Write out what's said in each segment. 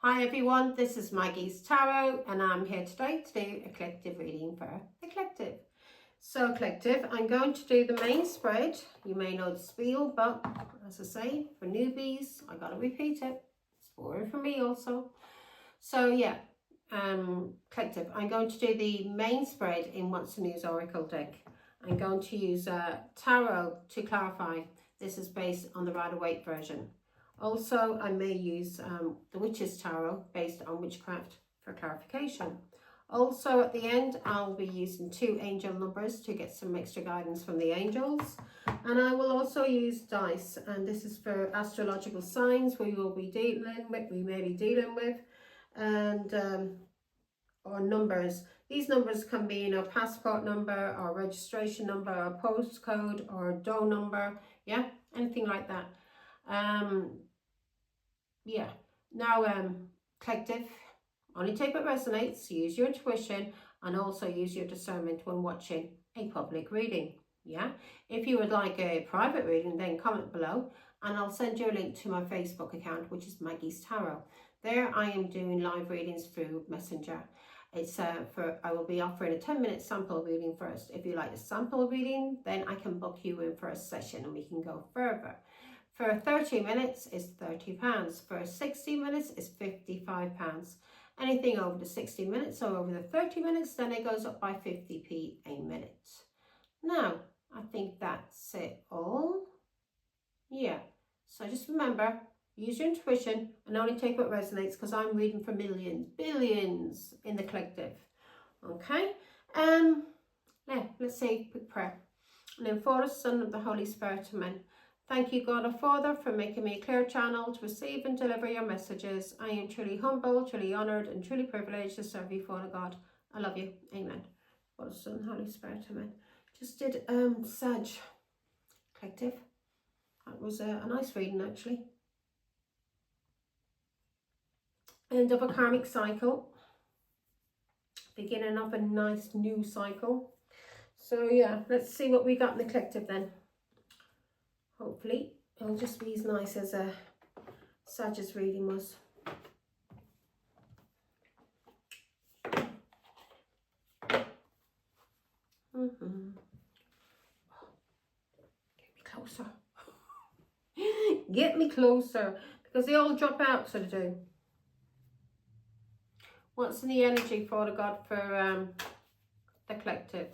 Hi everyone, this is Maggie's Tarot and I'm here today to do a collective reading for the collective. So collective, I'm going to do the main spread. You may know the spiel, but as I say, for newbies, I gotta repeat it. It's boring for me also. So yeah, collective, I'm going to do the main spread in What's the News Oracle deck. I'm going to use tarot to clarify. This is based on the Rider-Waite version. Also, I may use the Witch's Tarot based on witchcraft for clarification. Also, at the end, I'll be using 2 angel numbers to get some extra guidance from the angels. And I will also use dice, and this is for astrological signs we may be dealing with, and or numbers. These numbers can be, passport number or registration number or postcode or door number, yeah, anything like that. Yeah, now collective, only take what resonates, use your intuition and also use your discernment when watching a public reading. Yeah, if you would like a private reading, then comment below and I'll send you a link to my Facebook account, which is Maggie's Tarot. There I am doing live readings through Messenger. It's I will be offering a 10-minute sample reading first. If you like a sample reading, then I can book you in for a session and we can go further. For 30 minutes is £30. For 60 minutes is £55. Anything over the 60 minutes or over the 30 minutes, then it goes up by 50p a minute. Now, I think that's it all. Yeah, so just remember, use your intuition and only take what resonates, because I'm reading for millions, billions in the collective. Okay, yeah, let's say a quick prayer. And then for the Son of the Holy Spirit, amen. Thank you, God our Father, for making me a clear channel to receive and deliver your messages. I am truly humble, truly honoured and truly privileged to serve you, Father God. I love you. Amen. Father, Son, Holy Spirit, amen. Just did Sag collective. That was a nice reading, actually. End of a karmic cycle. Beginning of a nice new cycle. So yeah, let's see what we got in the collective then. Hopefully it'll just be as nice as Sag's reading was. Get me closer. Get me closer, because they all drop out, so they do. What's in the energy, Father God, for the collective?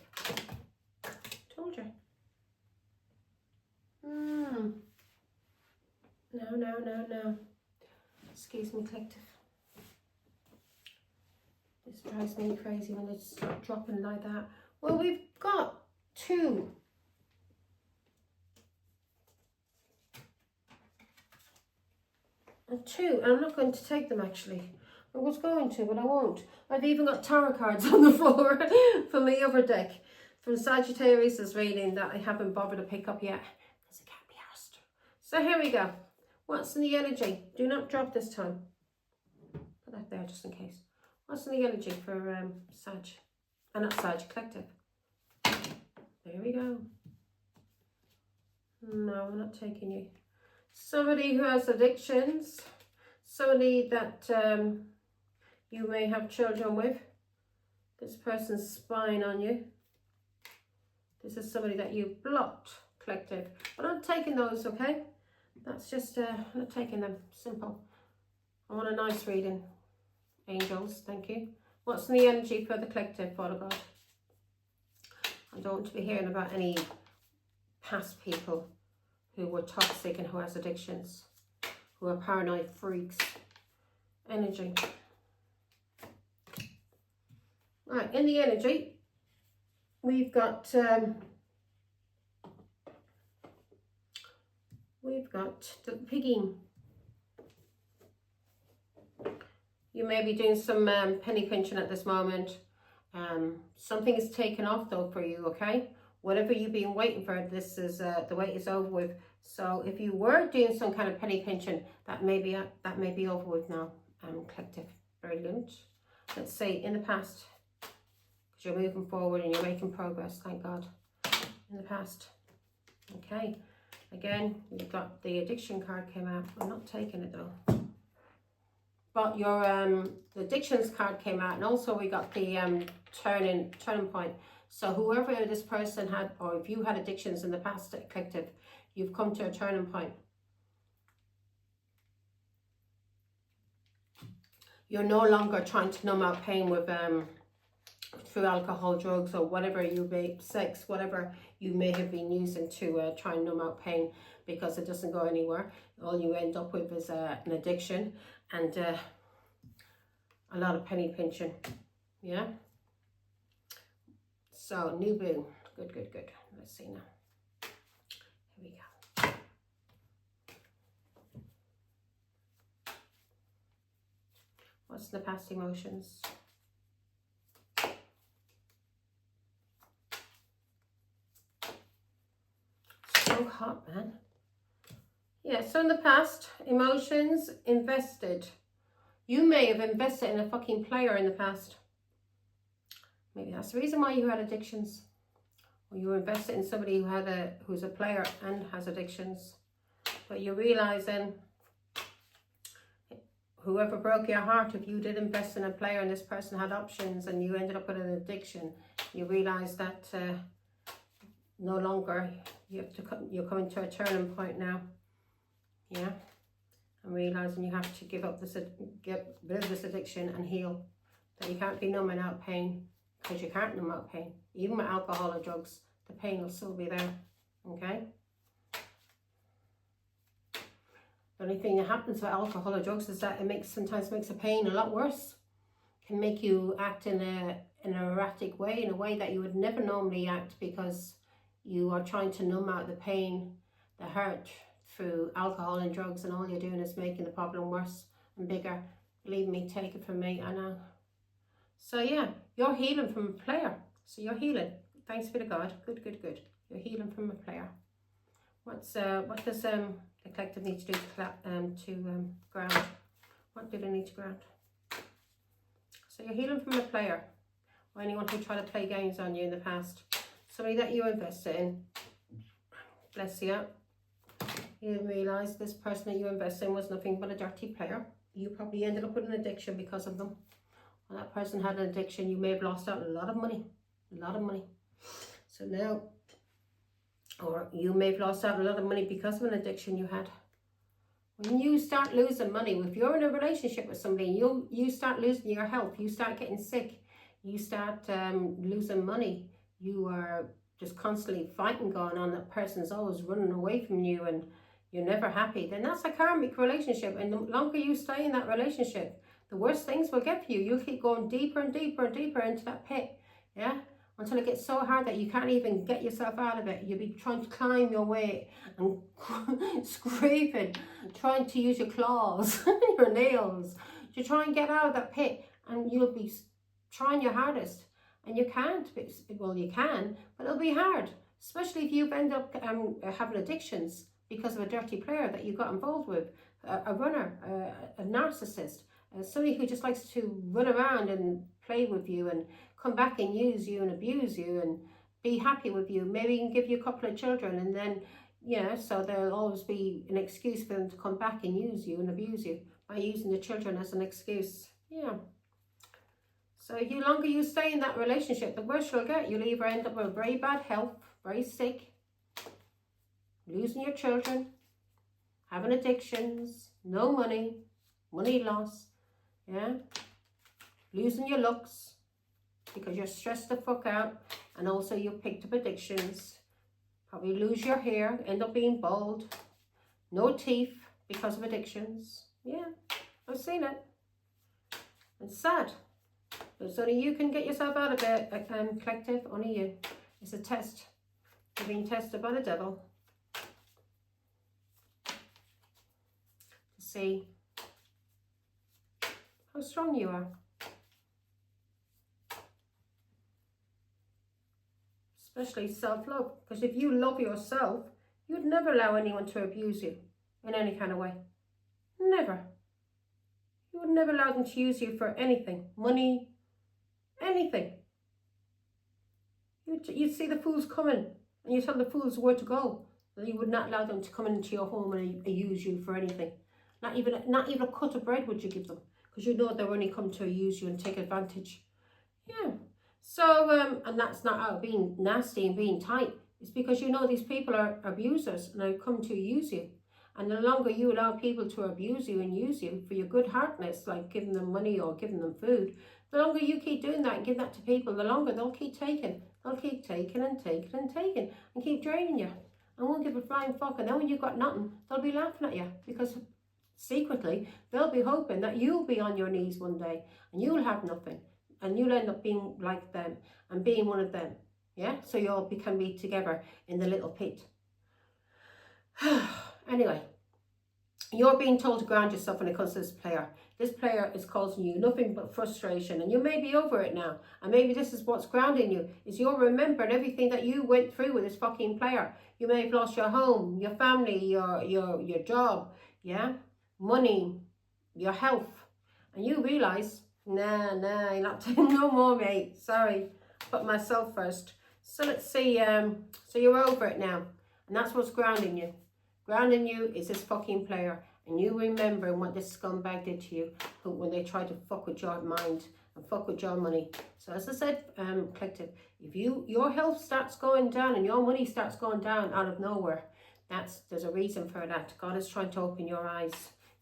Told you. No. Excuse me, collective. This drives me crazy when they start dropping like that. Well, we've got 2. And 2, and I'm not going to take them actually. I was going to, but I won't. I've even got tarot cards on the floor from the other deck, from Sagittarius's reading, that I haven't bothered to pick up yet, because it can't be asked. So here we go. What's in the energy? Do not drop this time. Put that there just in case. What's in the energy for Sag? Not Sag, collective. There we go. No, I'm not taking you. Somebody who has addictions. Somebody that you may have children with. This person's spying on you. This is somebody that you blocked, collective. But I'm not taking those, okay? That's just, I'm not taking them. Simple. I want a nice reading. Angels, thank you. What's in the energy for the collective, Father God? I don't want to be hearing about any past people who were toxic and who has addictions, who are paranoid freaks. Energy. Right, in the energy, we've got the piggy. You may be doing some penny pinching at this moment. Something is taken off though for you, okay? Whatever you've been waiting for, this is the wait is over with. So if you were doing some kind of penny pinching, that may be over with now. Collective, brilliant. Let's say in the past, because you're moving forward and you're making progress, thank God. In the past, okay. Again, you've got the addiction card came out. I'm not taking it though. But your the addictions card came out, and also we got the turning point. So whoever this person had, or if you had addictions in the past, collective, you've come to a turning point. You're no longer trying to numb out pain with through alcohol, drugs, or whatever you may, sex, whatever you may have been using to try and numb out pain, because it doesn't go anywhere. All you end up with is an addiction and a lot of penny pinching. Yeah. So new boo, good, good, good. Let's see now. Here we go. What's the past emotions? So hot, man. Yeah, so in the past, emotions, invested. You may have invested in a fucking player in the past. Maybe that's the reason why you had addictions. Or you invested in somebody who's a player and has addictions. But you realize then, whoever broke your heart, if you did invest in a player and this person had options and you ended up with an addiction, you realize that no longer, you're coming to a turning point now. Yeah. And realizing you have to get rid of this addiction and heal. That you can't be numbing out pain, because you can't numb out pain. Even with alcohol or drugs, the pain will still be there. Okay? The only thing that happens with alcohol or drugs is that it sometimes makes the pain a lot worse. It can make you act in an erratic way, in a way that you would never normally act, because you are trying to numb out the pain, the hurt, through alcohol and drugs, and all you're doing is making the problem worse and bigger. Believe me, take it from me, I know. So yeah, you're healing from a player. So you're healing. Thanks be to God. Good, good, good. You're healing from a player. What does the collective need to do to ground? What do they need to ground? So you're healing from a player, or anyone who tried to play games on you in the past. Somebody that you invested in. Bless you. You didn't realise this person that you invested in was nothing but a dirty player. You probably ended up with an addiction because of them. When that person had an addiction, you may have lost out a lot of money. A lot of money. So now, or you may have lost out a lot of money because of an addiction you had. When you start losing money, if you're in a relationship with somebody, you start losing your health, you start getting sick, you start losing money, you are just constantly fighting going on, that person's always running away from you and you're never happy, then that's a karmic relationship. And the longer you stay in that relationship, the worse things will get for you. You'll keep going deeper and deeper and deeper into that pit, yeah? Until it gets so hard that you can't even get yourself out of it. You'll be trying to climb your way and scraping, trying to use your claws, your nails, to try and get out of that pit. And you'll be trying your hardest. And you can't, well, you can, but it'll be hard. Especially if you've ended up having addictions because of a dirty player that you got involved with, a runner, a narcissist, somebody who just likes to run around and play with you and come back and use you and abuse you and be happy with you, maybe even give you a couple of children, and then, yeah, so there'll always be an excuse for them to come back and use you and abuse you by using the children as an excuse. Yeah. So the longer you stay in that relationship, the worse you'll get. You'll either end up with very bad health, very sick, losing your children, having addictions, no money, money loss, yeah, losing your looks because you're stressed the fuck out, and also you picked up addictions, probably lose your hair, end up being bald, no teeth because of addictions. Yeah, I've seen it. It's sad. But only you can get yourself out of it, collective, only you. It's a test. You're being tested by the devil to see how strong you are. Especially self-love. Because if you love yourself, you'd never allow anyone to abuse you in any kind of way. Never. You would never allow them to use you for anything. Money, anything. You'd see the fools coming and you tell the fools where to go. You would not allow them to come into your home and use you for anything. Not even a cut of bread would you give them, because you know they're only come to use you and take advantage. Yeah. So and that's not out of being nasty and being tight. It's because you know these people are abusers and they come to use you. And the longer you allow people to abuse you and use you for your good heartness, like giving them money or giving them food, the longer you keep doing that and give that to people, the longer they'll keep taking. They'll keep taking and taking and taking and keep draining you. And won't give a flying fuck. And then when you've got nothing, they'll be laughing at you, because secretly they'll be hoping that you'll be on your knees one day and you'll have nothing. And you'll end up being like them and being one of them. Yeah? So you all can be together in the little pit. Anyway, you're being told to ground yourself when it comes to this player. This player is causing you nothing but frustration, and you may be over it now. And maybe this is what's grounding you, is you're remembering everything that you went through with this fucking player. You may have lost your home, your family, your job, yeah, money, your health, and you realise, nah, you're not doing no more, mate. Sorry, put myself first. So let's see. So you're over it now, and that's what's grounding you. Grounding you is this fucking player, and you remembering what this scumbag did to you when they tried to fuck with your mind and fuck with your money. So as I said, collective, if your health starts going down and your money starts going down out of nowhere, there's a reason for that. God is trying to open your eyes.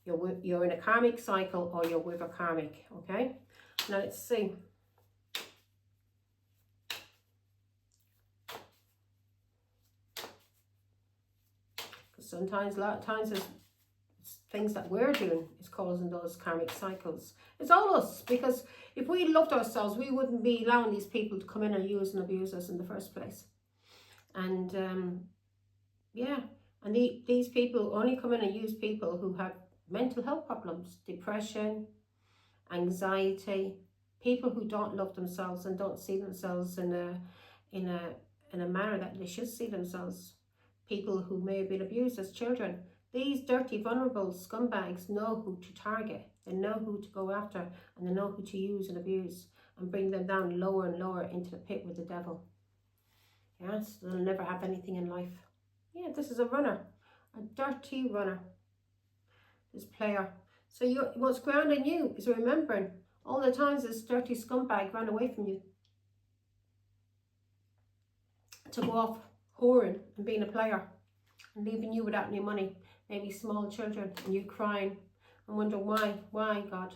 You're in a karmic cycle, or you're with a karmic. Okay. Now let's see. Sometimes, a lot of times, there's things that we're doing is causing those karmic cycles. It's all us, because if we loved ourselves, we wouldn't be allowing these people to come in and use and abuse us in the first place. And yeah, and these people only come in and use people who have mental health problems, depression, anxiety, people who don't love themselves and don't see themselves in a manner that they should see themselves. People who may have been abused as children. These dirty, vulnerable scumbags know who to target. They know who to go after, and they know who to use and abuse and bring them down lower and lower into the pit with the devil. Yes, they'll never have anything in life. Yeah, this is a runner, a dirty runner, this player. So what's grounding you is remembering all the times this dirty scumbag ran away from you to go off whoring and being a player and leaving you without any money, maybe small children, and you crying and wondering why God?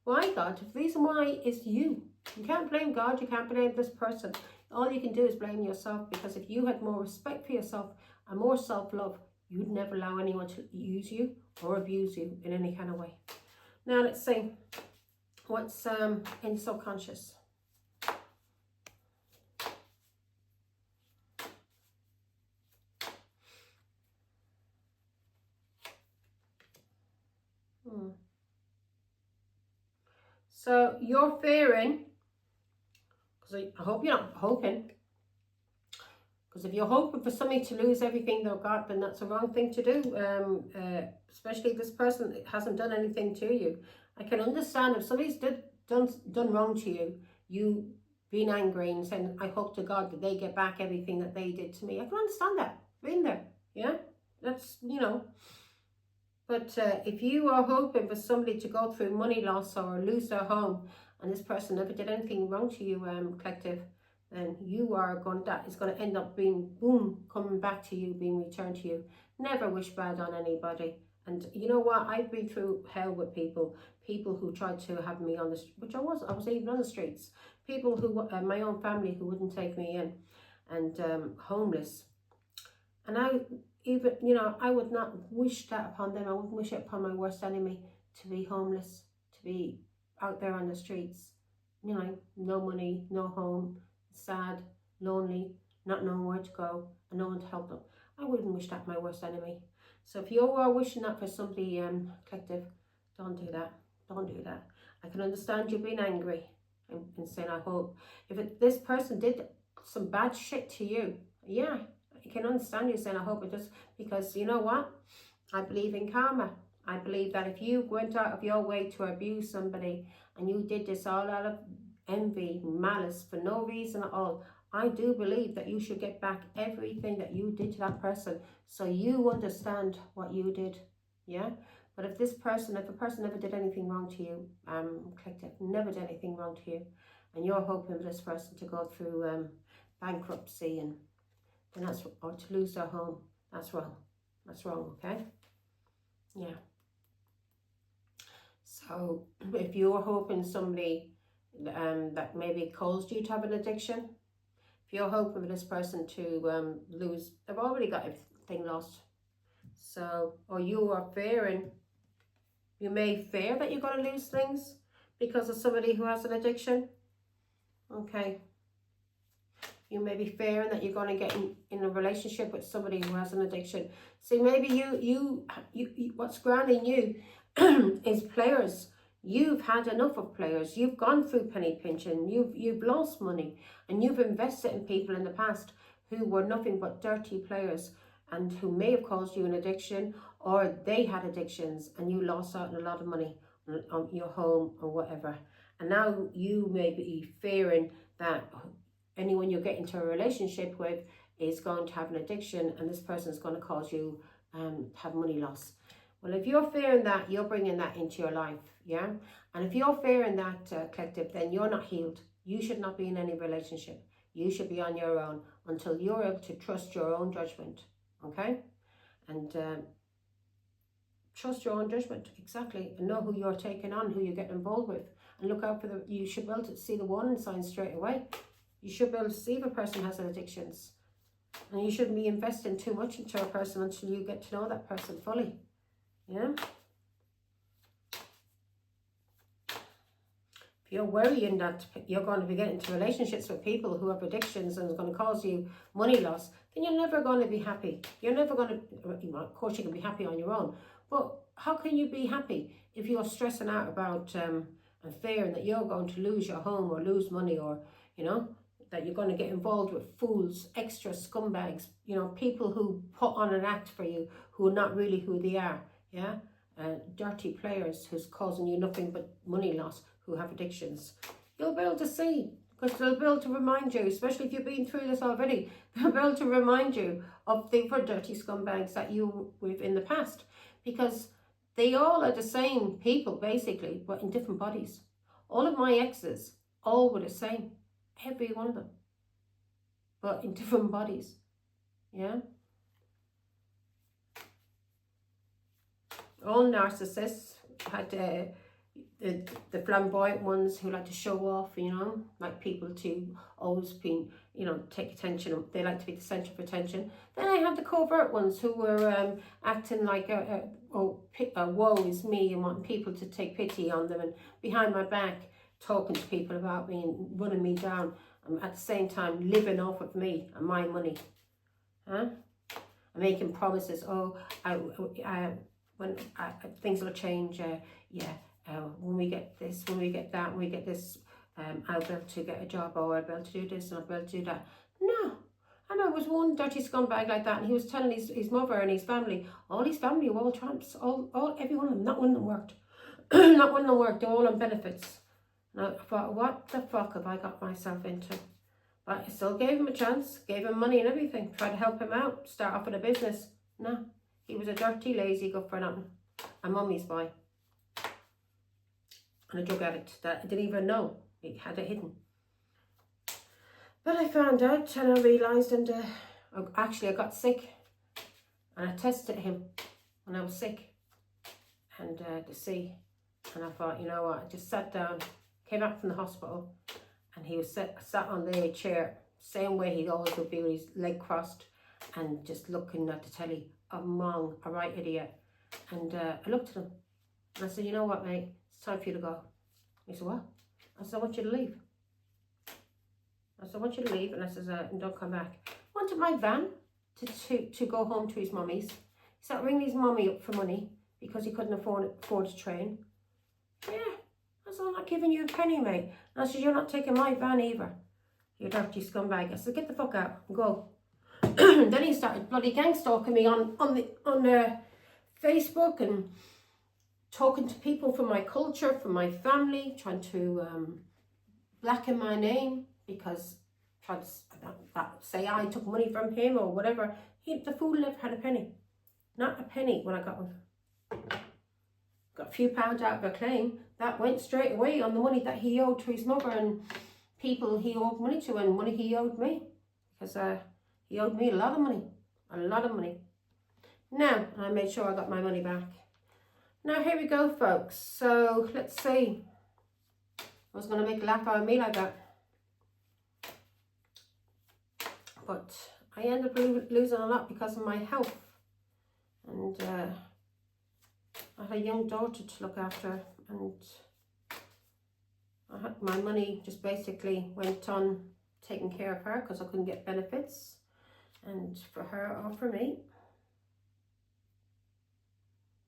Why God? The reason why is you. You can't blame God, you can't blame this person. All you can do is blame yourself, because if you had more respect for yourself and more self-love, you'd never allow anyone to use you or abuse you in any kind of way. Now let's see what's in your subconscious. So you're fearing, because I hope you're not hoping, because if you're hoping for somebody to lose everything they've got, then that's a wrong thing to do. Especially if this person hasn't done anything to you. I can understand if somebody's done wrong to you, you being angry and saying, I hope to God that they get back everything that they did to me. I can understand that. Been there. Yeah? That's, you know. But if you are hoping for somebody to go through money loss or lose their home, and this person never did anything wrong to you, collective, then that is going to end up being, boom, coming back to you, being returned to you. Never wish bad on anybody. And you know what? I've been through hell with people who tried to have me on the street, which I was even on the streets. People who, my own family, who wouldn't take me in, and homeless. And I would not wish that upon them. I wouldn't wish it upon my worst enemy, to be homeless, to be out there on the streets, no money, no home, sad, lonely, not knowing where to go, and no one to help them. I wouldn't wish that my worst enemy. So if you are wishing that for somebody, collective, don't do that. Don't do that. I can understand you being angry and saying, I hope. If this person did some bad shit to you, yeah, I can understand you saying, I hope it does, because you know what? I believe in karma. I believe that if you went out of your way to abuse somebody and you did this all out of envy, malice, for no reason at all, I do believe that you should get back everything that you did to that person, so you understand what you did. Yeah? But if a person never did anything wrong to you, collective, never did anything wrong to you, and you're hoping for this person to go through bankruptcy and that's, or to lose their home, that's wrong. That's wrong, okay? Yeah. So if you're hoping somebody that maybe caused you to have an addiction, if you're hoping for this person to lose, they've already got everything lost. So, or you are fearing, you may fear that you're going to lose things because of somebody who has an addiction. Okay. You may be fearing that you're going to get in a relationship with somebody who has an addiction. See, maybe you what's grounding you is players. You've had enough of players. You've gone through penny pinching. You've lost money, and you've invested in people in the past who were nothing but dirty players, and who may have caused you an addiction, or they had addictions and you lost out on a lot of money on your home or whatever. And now you may be fearing that anyone you get into a relationship with is going to have an addiction, and this person is going to cause you have money loss. Well, if you're fearing that, you're bringing that into your life, yeah? And if you're fearing that, collective, then you're not healed. You should not be in any relationship. You should be on your own until you're able to trust your own judgment, okay? And trust your own judgment, exactly, and know who you're taking on, who you're getting involved with, and look out for you should be able to see the warning signs straight away. You should be able to see if a person has addictions, and you shouldn't be investing too much into a person until you get to know that person fully, yeah? If you're worrying that you're going to be getting into relationships with people who have addictions and it's going to cause you money loss, then you're never going to be happy. You're never going to, well, of course you can be happy on your own, but how can you be happy if you're stressing out about and fearing that you're going to lose your home or lose money, or, you know, that you're going to get involved with fools, extra scumbags, you know, people who put on an act for you who are not really who they are, yeah? Dirty players who's causing you nothing but money loss, who have addictions. You'll be able to see, because they'll be able to remind you, especially if you've been through this already, they'll be able to remind you of the other dirty scumbags that you were with in the past, because they all are the same people basically, but in different bodies. All of my exes, all were the same, every one of them, but in different bodies, yeah? All narcissists had the flamboyant ones who like to show off, you know, like people to always be, you know, take attention. They like to be the centre of attention. Then I have the covert ones who were acting like woe is me, and wanting people to take pity on them, and behind my back talking to people about me and running me down, and at the same time living off of me and my money, huh? And making promises. Oh, when things will change, when we get this, when we get that, when we get this, I'll be able to get a job, or I'll be able to do this, and I'll be able to do that. No. I remember there was one dirty scumbag like that, and he was telling his mother and his family, all his family were all tramps, every one of them, not one of them worked. Not one of them worked, they're all on benefits. And I thought, what the fuck have I got myself into? But I still gave him a chance, gave him money and everything, tried to help him out, start off with a business. No. He was a dirty, lazy, good for nothing. A mummy's boy. And a drug addict that I didn't even know. He had it hidden. But I found out, and I realised, and I got sick. And I tested him when I was sick. And to see. And I thought, you know what, I just sat down, came back from the hospital, and he was sat on the chair, same way he always would be, with his leg crossed, and just looking at the telly. A right idiot. And I looked at him and I said, you know what, mate, it's time for you to go. He said, what? I said, I want you to leave. I said, I want you to leave. And I said, and don't come back. I wanted my van to go home to his mummy's. He started ringing his mummy up for money because he couldn't afford to train. Yeah, I said, I'm not giving you a penny, mate. And I said, you're not taking my van either, you dirty scumbag. I said, get the fuck out and go. Then he started bloody gang stalking me on Facebook, and talking to people from my culture, from my family, trying to blacken my name, because trying to say I took money from him or whatever. The fool never had a penny, not a penny when I got one. got a few pounds out of a claim, that went straight away on the money that he owed to his mother and people he owed money to, and money he owed me, because he owed me a lot of money, Now, I made sure I got my money back. Now, here we go, folks. So, let's see. I was going to make a laugh out of me like that. But I ended up losing a lot because of my health. And I had a young daughter to look after. And I had my money just basically went on taking care of her because I couldn't get benefits. And for her or for me.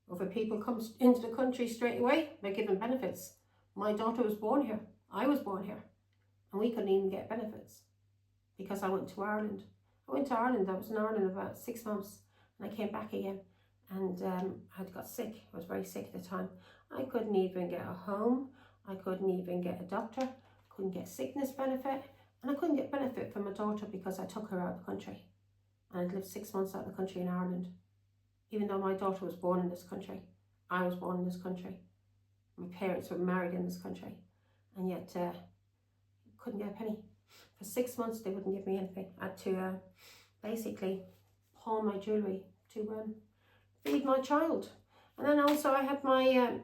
Or if people come into the country straight away, they're given benefits. My daughter was born here. I was born here. And we couldn't even get benefits. Because I went to Ireland. I went to Ireland. I was in Ireland about 6 months. And I came back again. And I got sick. I was very sick at the time. I couldn't even get a home. I couldn't even get a doctor. Couldn't get sickness benefit. And I couldn't get benefit from my daughter because I took her out of the country. And I'd lived 6 months out of the country in Ireland. Even though my daughter was born in this country. I was born in this country. My parents were married in this country. And yet, couldn't get a penny. For 6 months, they wouldn't give me anything. I had to basically pawn my jewellery to feed my child. And then also I had my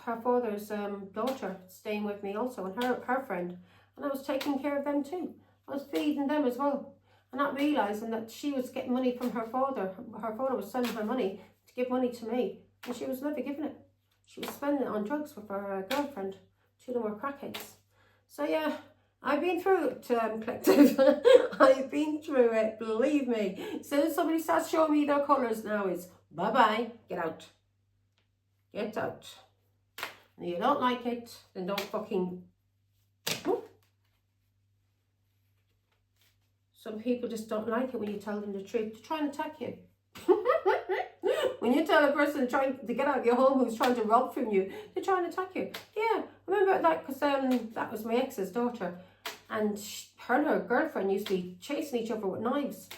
her father's daughter staying with me also, and her friend. And I was taking care of them too. I was feeding them as well. And not realising that she was getting money from her father. Her father was sending her money to give money to me. And she was never giving it. She was spending it on drugs with her girlfriend. Two of them were crackheads. So yeah, I've been through it, Collective. I've been through it, believe me. As soon as somebody starts showing me their colours now, it's bye-bye, get out. Get out. And if you don't like it, then don't fucking... Whoop. Some people just don't like it when you tell them the truth. They try and attack you. When you tell a person trying to get out of your home who's trying to rob from you, they try and attack you. Yeah, I remember that because that was my ex's daughter. And her and her girlfriend used to be chasing each other with knives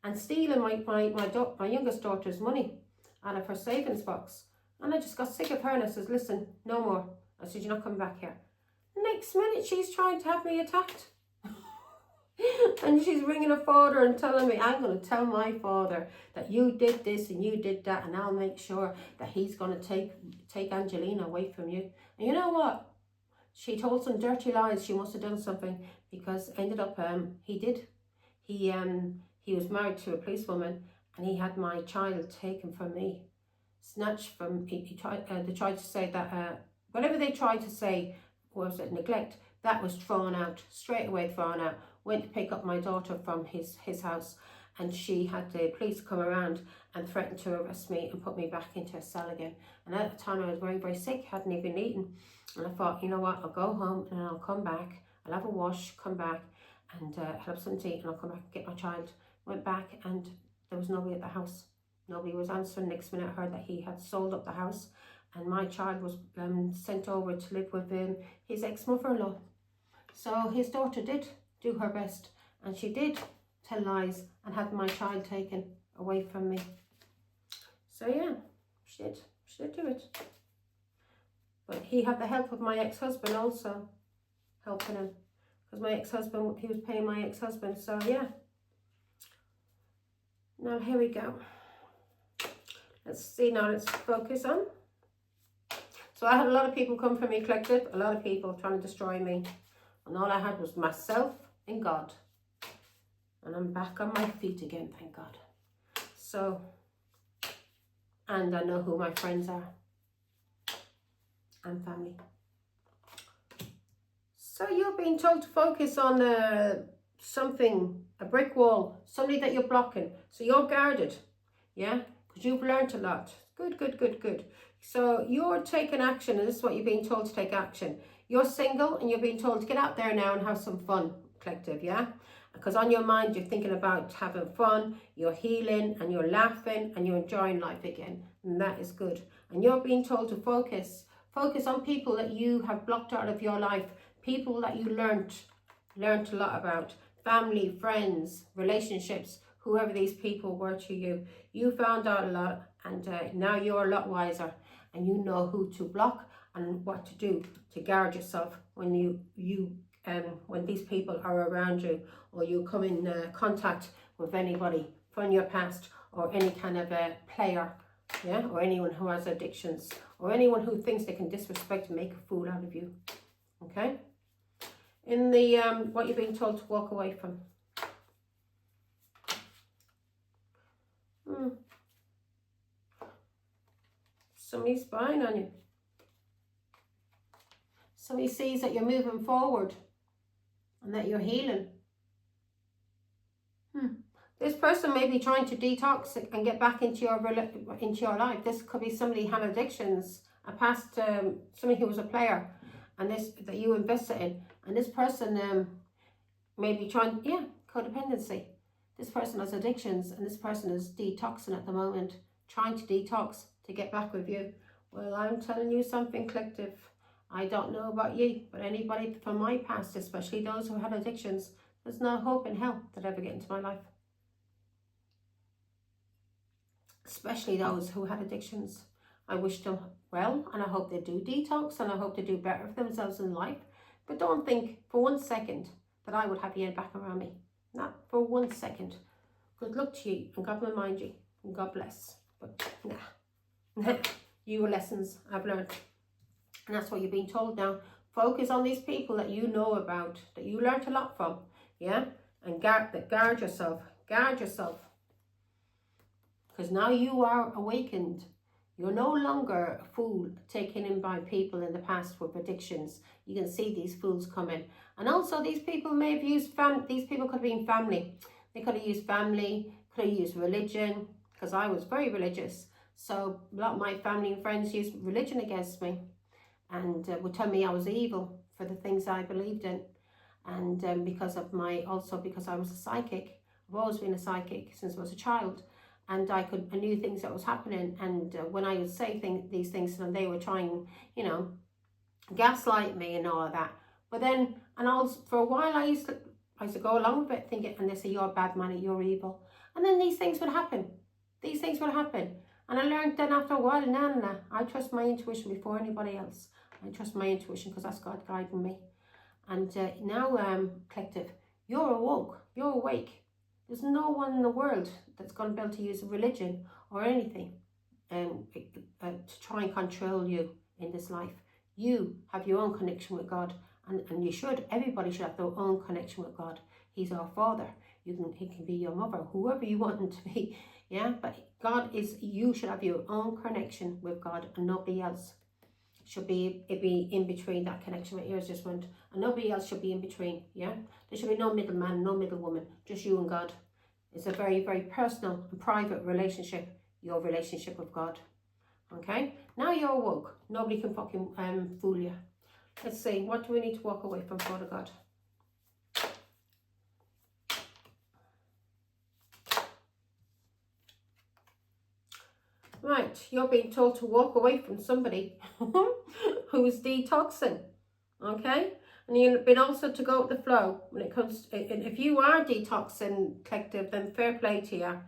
and stealing my youngest daughter's money out of her savings box. And I just got sick of her and I said, listen, no more. I said, you're not coming back here. Next minute, she's trying to have me attacked. And she's ringing her father and telling me, I'm going to tell my father that you did this and you did that, and I'll make sure that he's going to take Angelina away from you. And you know what? She told some dirty lies. She must have done something, because ended up he did. He was married to a policewoman, and he had my child taken from me, snatched from. They tried to say that whatever they tried to say was it neglect. That was thrown out straight away. Thrown out. Went to pick up my daughter from his house, and she had the police come around and threatened to arrest me and put me back into a cell again. And at the time I was very, very sick, hadn't even eaten. And I thought, you know what, I'll go home and I'll come back, I'll have a wash, come back and have something to eat, and I'll come back and get my child. Went back and there was nobody at the house. Nobody was answering. Next minute I heard that he had sold up the house, and my child was sent over to live with his ex-mother-in-law. So his daughter did do her best, and she did tell lies and had my child taken away from me. So yeah, she did do it. But he had the help of my ex-husband also helping him, because my ex-husband, he was paying my ex-husband. So yeah, now here we go. Let's see, now let's focus on. So I had a lot of people come for me, Collective, a lot of people trying to destroy me, and all I had was myself and God. And I'm back on my feet again, thank God. So, and I know who my friends are and family. So you're being told to focus on something, a brick wall, somebody that you're blocking. So you're guarded, yeah? Because you've learned a lot. Good, good, good, good. So you're taking action, and this is what you're being told to take action. You're single and you're being told to get out there now and have some fun, Collective, yeah? Because on your mind, you're thinking about having fun, you're healing and you're laughing and you're enjoying life again. And that is good. And you're being told to focus on people that you have blocked out of your life, people that you learnt a lot about, family, friends, relationships, whoever these people were to you. You found out a lot, and now you're a lot wiser. and you know who to block and what to do to guard yourself when when these people are around you, or you come in contact with anybody from your past, or any kind of a player, yeah, or anyone who has addictions, or anyone who thinks they can disrespect and make a fool out of you. Okay, in the what you're being told to walk away from. Somebody's spying on you. Somebody sees that you're moving forward and that you're healing. This person may be trying to detox and get back into your life. This could be somebody who had addictions, a past somebody who was a player, and this that you invested in. And this person may be trying, codependency. This person has addictions, and this person is detoxing at the moment, trying to detox to get back with you. Well, I'm telling you something, collective. I don't know about you, but anybody from my past, especially those who had addictions, there's no hope in hell that ever get into my life. Especially those who had addictions. I wish them well, and I hope they do detox, and I hope they do better for themselves in life. But don't think for 1 second that I would have you back around me. Not for 1 second. Good luck to you, and God will mind you, and God bless. But nah. You were lessons I've learned. And that's what you're being told now. Focus on these people that you know about, that you learned a lot from, yeah? And guard yourself. Guard yourself. Because now you are awakened. You're no longer a fool taken in by people in the past with addictions. You can see these fools coming. And also these people may have used, these people could have been family. They could have used family, could have used religion, because I was very religious. So a lot of my family and friends used religion against me, and would tell me I was evil for the things I believed in. And because I was a psychic. I've always been a psychic since I was a child. And I knew things that was happening, and when I would say these things, and they were trying, gaslight me and all of that. But then, for a while, I used to go along with it, thinking, and they say, you're a bad man, you're evil. And then these things would happen. These things would happen. And I learned then after a while, nah, I trust my intuition before anybody else. I trust my intuition because that's God guiding me. And now, collective, you're awoke, you're awake. There's no one in the world that's going to be able to use religion or anything to try and control you in this life. You have your own connection with God, and everybody should have their own connection with God. He's our Father. He can be your mother, whoever you want him to be. Yeah, but you should have your own connection with God, and nobody else should be in between. That connection. My ears just went, and nobody else should be in between. Yeah, there should be no middleman, no middlewoman, just you and God. It's a very, very personal and private relationship, your relationship with God. Okay, now you're awoke. Nobody can fucking fool you. Let's see, what do we need to walk away from, Father God? Right, you're being told to walk away from somebody who's detoxing, okay? And you've been also to go with the flow when it comes to, and if you are detoxing, collective, then fair play to you,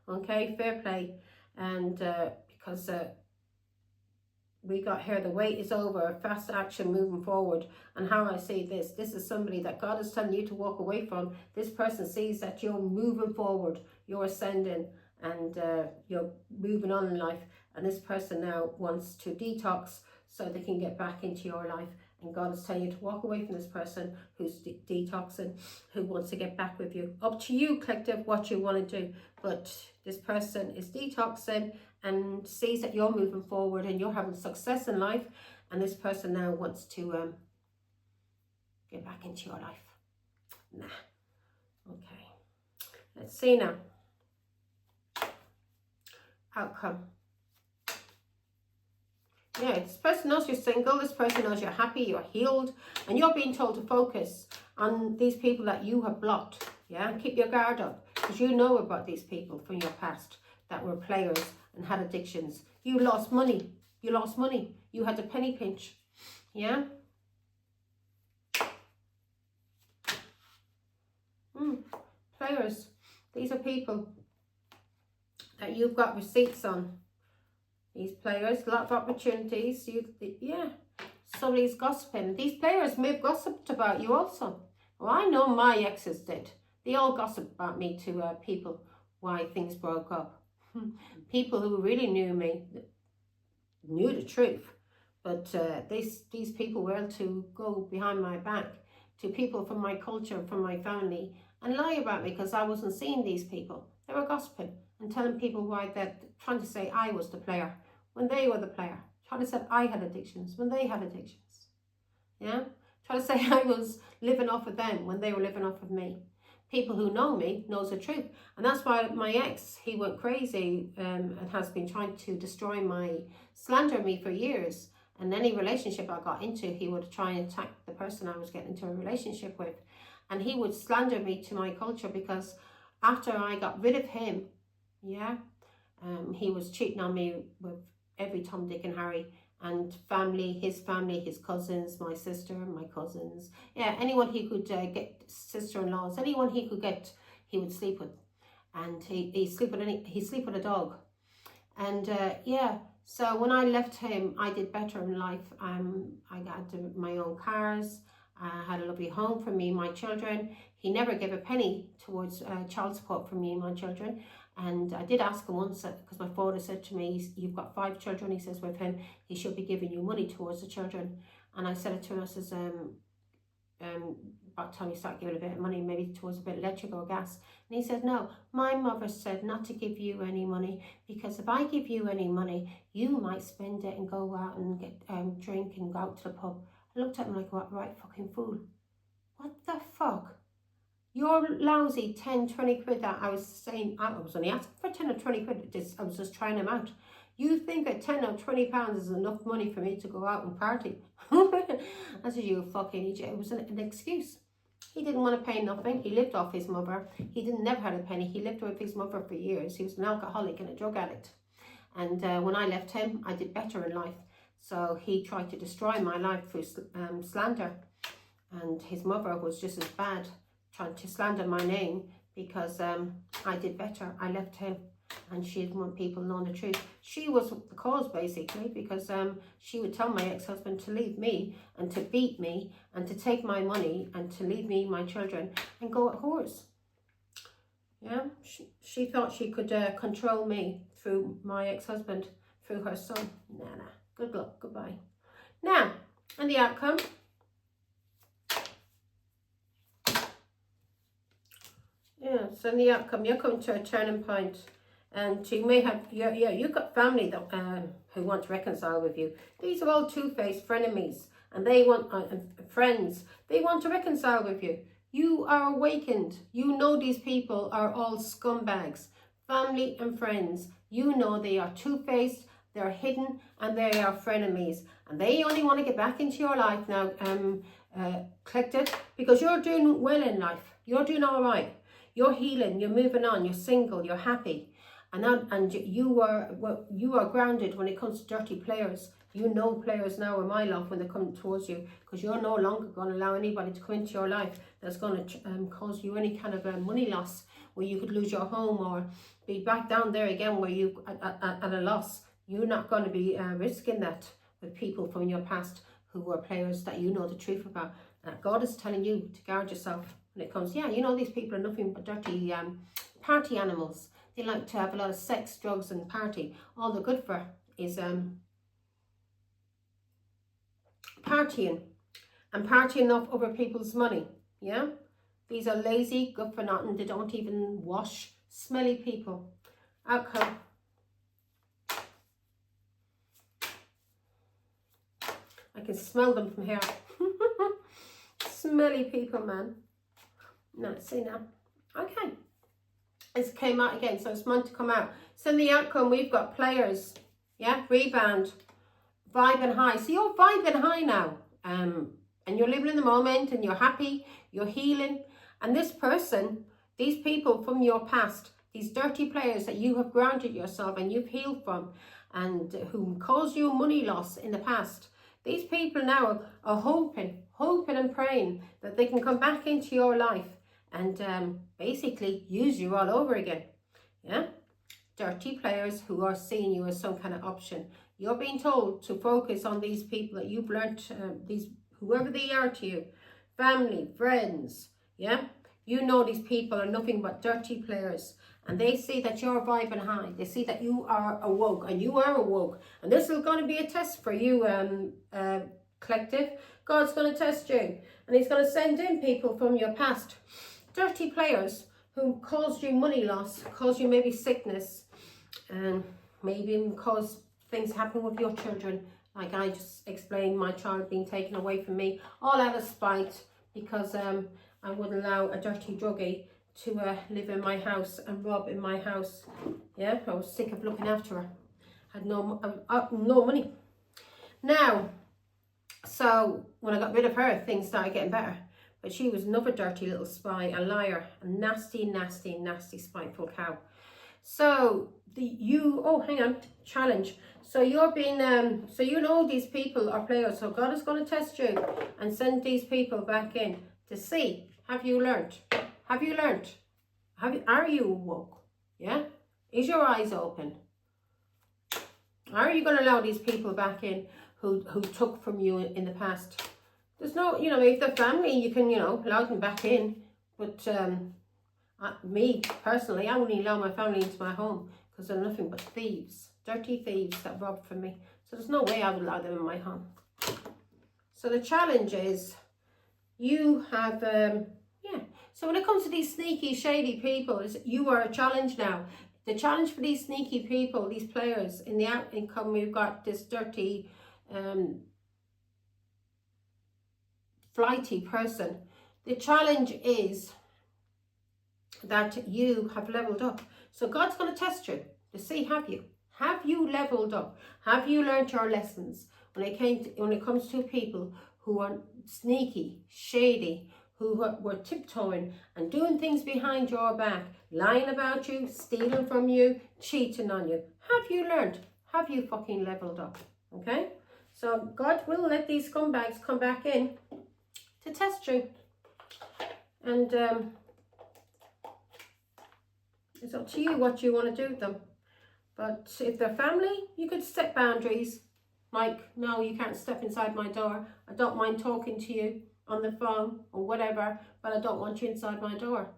okay? Fair play. And because we got here, the wait is over, fast action moving forward. And how I see this is somebody that God is telling you to walk away from. This person sees that you're moving forward, you're ascending, and you're moving on in life, and this person now wants to detox so they can get back into your life, and God is telling you to walk away from this person who's detoxing, who wants to get back with you. Up to you, collective, what you want to do, but this person is detoxing and sees that you're moving forward and you're having success in life, and this person now wants to get back into your life. Nah. Okay, let's see now. Outcome. Yeah, this person knows you're single, this person knows you're happy, you're healed, and you're being told to focus on these people that you have blocked. Yeah, and keep your guard up, because you know about these people from your past that were players and had addictions. You lost money. You had a penny pinch. Yeah. Players. These are people that you've got receipts on. These players, a lot of opportunities. Yeah, somebody's gossiping. These players may have gossiped about you also. Well, I know my exes did. They all gossip about me to people why things broke up. People who really knew me, knew the truth, but these people were able to go behind my back to people from my culture, from my family, and lie about me because I wasn't seeing these people. They were gossiping and telling people why they're trying to say I was the player when they were the player. Trying to say I had addictions when they had addictions. Yeah? Trying to say I was living off of them when they were living off of me. People who know me knows the truth. And that's why my ex, he went crazy and has been trying to destroy slander me for years. And any relationship I got into, he would try and attack the person I was getting into a relationship with. And he would slander me to my culture because after I got rid of him, yeah, he was cheating on me with every Tom, Dick and Harry. And family, his cousins, my sister, my cousins. Yeah, anyone he could get, sister-in-laws, anyone he could get, he would sleep with. And he sleep with a dog. And yeah, so when I left him, I did better in life. I got my own cars. I had a lovely home for me and my children. He never gave a penny towards child support for me and my children. And I did ask him once, because my father said to me, you've got 5 children, he says, with him, he should be giving you money towards the children. And I said it to him, I says, about the time you start giving a bit of money, maybe towards a bit of electric or gas. And he said, no, my mother said not to give you any money, because if I give you any money, you might spend it and go out and get drink and go out to the pub. I looked at him like, what, right fucking fool. What the fuck? Your lousy 10, 20 quid that I was saying, I was only asking for 10 or 20 quid, I was just trying them out. You think that 10 or 20 pounds is enough money for me to go out and party? I said, you fucking idiot. It was an excuse. He didn't want to pay nothing. He lived off his mother. He never had a penny. He lived with his mother for years. He was an alcoholic and a drug addict. And when I left him, I did better in life. So he tried to destroy my life through slander. And his mother was just as bad, trying to slander my name because I did better. I left him and she didn't want people knowing the truth. She was the cause basically, because she would tell my ex-husband to leave me and to beat me and to take my money and to leave me, my children, and go at whores. Yeah, she thought she could control me through my ex-husband, through her son. Nah, good luck, goodbye. Now, and the outcome. Yeah, so in the outcome, you're coming to a turning point, and you may have, you've got family that who want to reconcile with you. These are all two-faced frenemies, and they want friends. They want to reconcile with you. You are awakened. You know these people are all scumbags, family and friends. You know they are two-faced, they're hidden, and they are frenemies, and they only want to get back into your life now, collected, because you're doing well in life. You're doing all right. You're healing, you're moving on, you're single, you're happy. And you are grounded when it comes to dirty players. You know players now in my life when they come towards you, because you're no longer going to allow anybody to come into your life that's going to cause you any kind of money loss, where you could lose your home or be back down there again where you at a loss. You're not going to be risking that with people from your past who were players that you know the truth about. God is telling you to guard yourself when it comes. Yeah, you know these people are nothing but dirty party animals. They like to have a lot of sex, drugs and party. All they're good for is partying and partying off other people's money. Yeah, these are lazy, good for nothing. They don't even wash. Smelly people. Outcome. I can smell them from here. Smelly people, man. No, see now. Okay. It's came out again, so it's meant to come out. So in the outcome, we've got players. Yeah, rebound. Vibing high. So you're vibing high now. And you're living in the moment and you're happy. You're healing. And this person, these people from your past, these dirty players that you have grounded yourself and you've healed from, and who caused you money loss in the past, these people now are hoping and praying that they can come back into your life and basically use you all over again. Yeah? dirty players who are seeing you as some kind of option. You're being told to focus on these people that you've learnt, these whoever they are to you, family, friends, yeah? You know these people are nothing but dirty players, and they see that you're vibing high. They see that you are awoke, and you are awoke. And this is going to be a test for you, collective. God's going to test you, and he's going to send in people from your past. Dirty players who caused you money loss, caused you maybe sickness, and maybe even caused things happen with your children. Like I just explained, my child being taken away from me, all out of spite, because I wouldn't allow a dirty druggie to live in my house and rob in my house. Yeah, I was sick of looking after her. Had no money. Now, so when I got rid of her, things started getting better. But she was another dirty little spy, a liar, a nasty, nasty, nasty, spiteful cow. So challenge. So you're being, so you know these people are players. So God is going to test you and send these people back in to see, have you learnt? Have you learnt? Are you awoke? Yeah? Is your eyes open? Are you going to allow these people back in who took from you in the past? There's no, if they're family, you can, allow them back in. But me, personally, I wouldn't allow my family into my home because they're nothing but thieves. Dirty thieves that robbed from me. So there's no way I would allow them in my home. So the challenge is, you have, So when it comes to these sneaky, shady people, you are a challenge now. The challenge for these sneaky people, these players, in the outcome, we've got this dirty, flighty person. The challenge is that you have leveled up. So God's going to test you to see, have you leveled up? Have you learned your lessons when it comes to people who are sneaky, shady, who were tiptoeing and doing things behind your back, lying about you, stealing from you, cheating on you? Have you learned? Have you fucking leveled up? Okay? So God will let these scumbags come back in to test you. And it's up to you what you want to do with them. But if they're family, you could set boundaries. Like, no, you can't step inside my door. I don't mind talking to you on the phone or whatever, but I don't want you inside my door.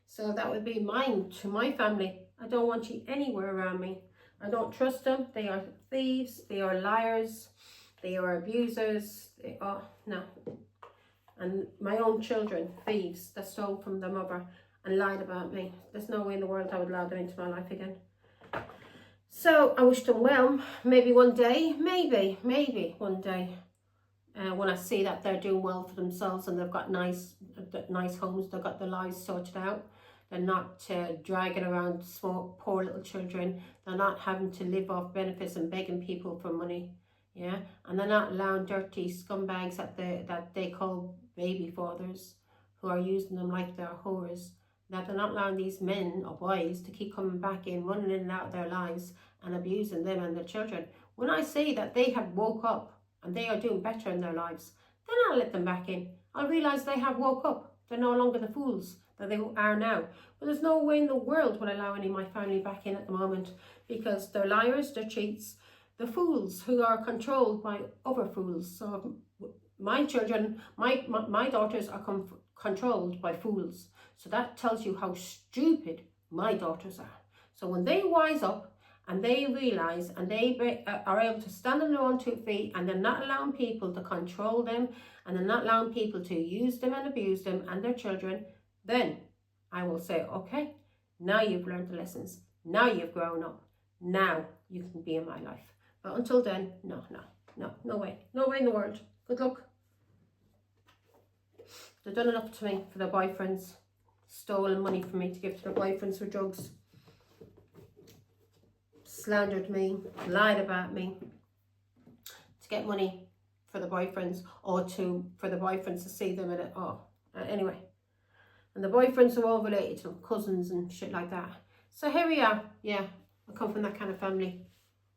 So that would be mine to my family. I don't want you anywhere around me. I don't trust them. They are thieves. They are liars. They are abusers. They are, no. And my own children, thieves that stole from their mother and lied about me. There's no way in the world I would allow them into my life again. So I wish them well. Maybe one day, maybe one day, when I see that they're doing well for themselves and they've got nice homes, they've got their lives sorted out. They're not dragging around small, poor little children. They're not having to live off benefits and begging people for money. Yeah, and they're not allowing dirty scumbags that they call baby fathers, who are using them like they're whores. That they're not allowing these men or boys to keep coming back in, running in and out of their lives and abusing them and their children. When I say that they have woke up and they are doing better in their lives, then I'll let them back in. I'll realise they have woke up. They're no longer the fools that they are now. But there's no way in the world will I allow any of my family back in at the moment, because they're liars, they're cheats, the fools who are controlled by other fools. So my children, my daughters are controlled by fools. So that tells you how stupid my daughters are. So when they wise up and they realise and they are able to stand on their own 2 feet, and they're not allowing people to control them, and they're not allowing people to use them and abuse them and their children, then I will say, okay, now you've learned the lessons. Now you've grown up. Now you can be in my life. But until then, no way. No way in the world. Good luck. They've done enough to me for their boyfriends. Stolen money from me to give to their boyfriends for drugs. Slandered me. Lied about me. To get money for the boyfriends, or for the boyfriends to see them in it. Anyway. And the boyfriends are all related to them, cousins and shit like that. So here we are. Yeah, I come from that kind of family.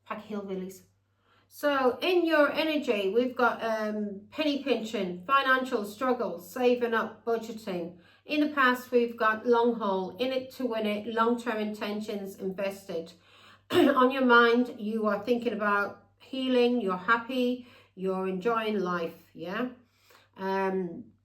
Pack of hillbillies. So in your energy, we've got penny pinching, financial struggles, saving up, budgeting. In the past, we've got long haul, in it to win it, long-term intentions, invested. On your mind, you are thinking about healing, you're happy, you're enjoying life, yeah?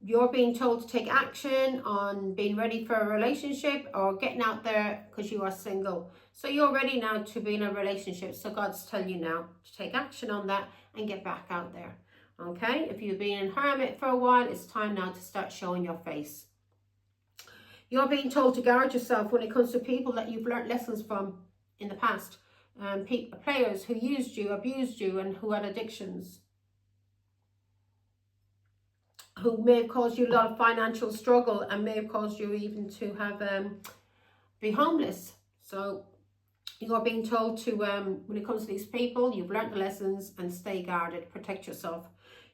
You're being told to take action on being ready for a relationship or getting out there because you are single. So you're ready now to be in a relationship. So God's telling you now to take action on that and get back out there. Okay, if you've been in hermit for a while, it's time now to start showing your face. You're being told to guard yourself when it comes to people that you've learnt lessons from in the past. Players who used you, abused you, and who had addictions, who may have caused you a lot of financial struggle and may have caused you even to have be homeless. So you're being told to, when it comes to these people, you've learnt the lessons and stay guarded, protect yourself.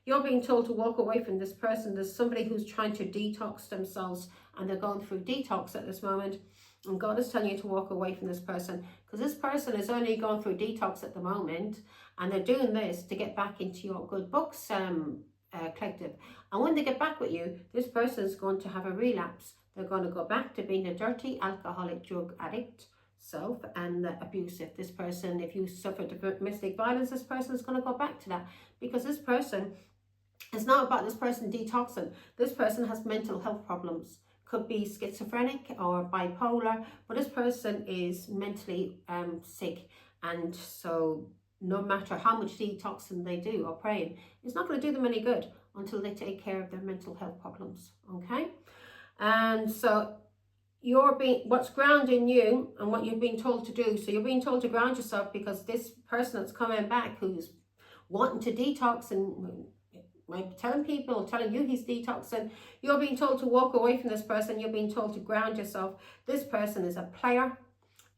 You're being told to walk away from this person. There's somebody who's trying to detox themselves and they're going through detox at this moment. And God is telling you to walk away from this person because this person is only going through detox at the moment and they're doing this to get back into your good books collective. And when they get back with you, this person is going to have a relapse. They're going to go back to being a dirty alcoholic drug addict self and abusive. This person, if you suffered domestic violence, this person is going to go back to that because this person, it's not about this person detoxing. This person has mental health problems. Could be schizophrenic or bipolar, but this person is mentally sick, and so no matter how much detoxing they do or praying, it's not going to do them any good until they take care of their mental health problems. Okay, and so what's grounding you and what you've been told to do. So you're being told to ground yourself because this person that's coming back who's wanting to detox and telling you he's detoxing, you're being told to walk away from this person. You're being told to ground yourself. This person is a player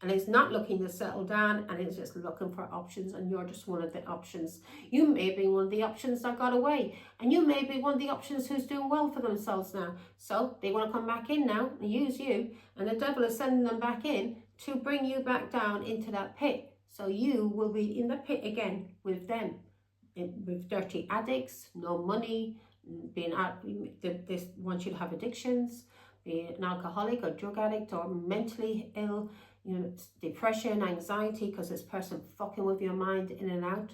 and is not looking to settle down and is just looking for options, and you're just one of the options. You may be one of the options that got away, and you may be one of the options who's doing well for themselves now. So they want to come back in now and use you, and the devil is sending them back in to bring you back down into that pit. So you will be in the pit again with them. With dirty addicts, no money, being out, this wants you to have addictions, be an alcoholic or drug addict or mentally ill, depression, anxiety, because this person fucking with your mind in and out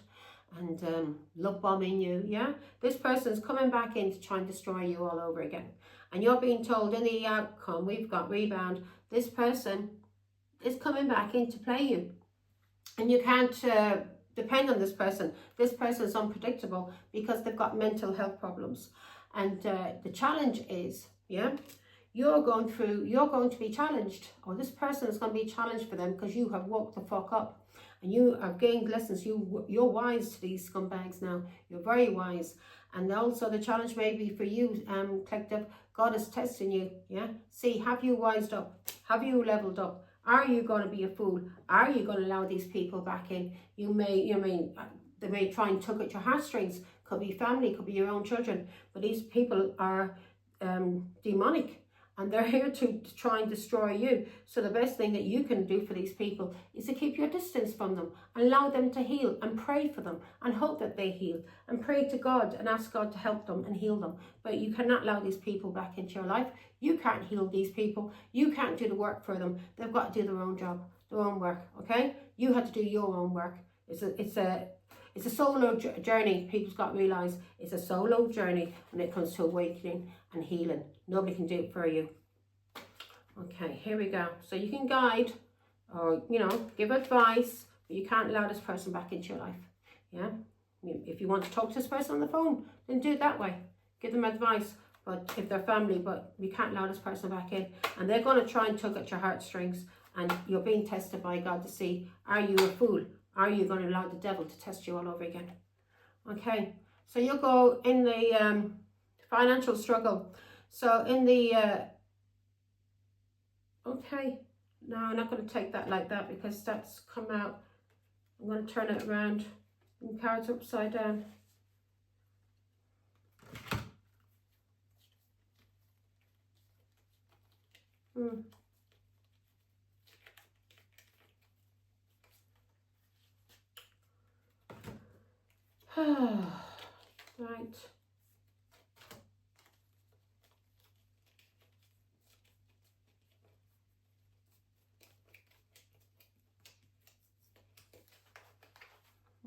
and love bombing you. Yeah, this person's coming back in to try and destroy you all over again, and you're being told in the outcome, we've got rebound. This person is coming back in to play you, and you can't depend on this person. This person is unpredictable because they've got mental health problems. And the challenge is, you're going to be challenged, or this person is going to be challenged for them because you have woke the fuck up and you have gained lessons. You're wise to these scumbags now. You're very wise. And also the challenge may be for you, collective. God is testing you. See, have you wised up? Have you leveled up? Are you going to be a fool? Are you going to allow these people back in? They may try and tug at your heartstrings. Could be family, could be your own children. But these people are demonic. And they're here to try and destroy you. So the best thing that you can do for these people is to keep your distance from them. Allow them to heal and pray for them and hope that they heal. And pray to God and ask God to help them and heal them. But you cannot allow these people back into your life. You can't heal these people. You can't do the work for them. They've got to do their own job, their own work, okay? You have to do your own work. It's a solo journey. People's got to realise it's a solo journey when it comes to awakening and healing. Nobody can do it for you. Okay, here we go. So you can guide or, give advice, but you can't allow this person back into your life. Yeah? If you want to talk to this person on the phone, then do it that way. Give them advice. But if they're family, but we can't allow this person back in. And they're going to try and tug at your heartstrings. And you're being tested by God to see, are you a fool? Are you going to allow the devil to test you all over again? Okay, so you'll go in the financial struggle. So in the, okay, no, I'm not going to take that like that because that's come out. I'm going to turn it around and cards upside down. Right.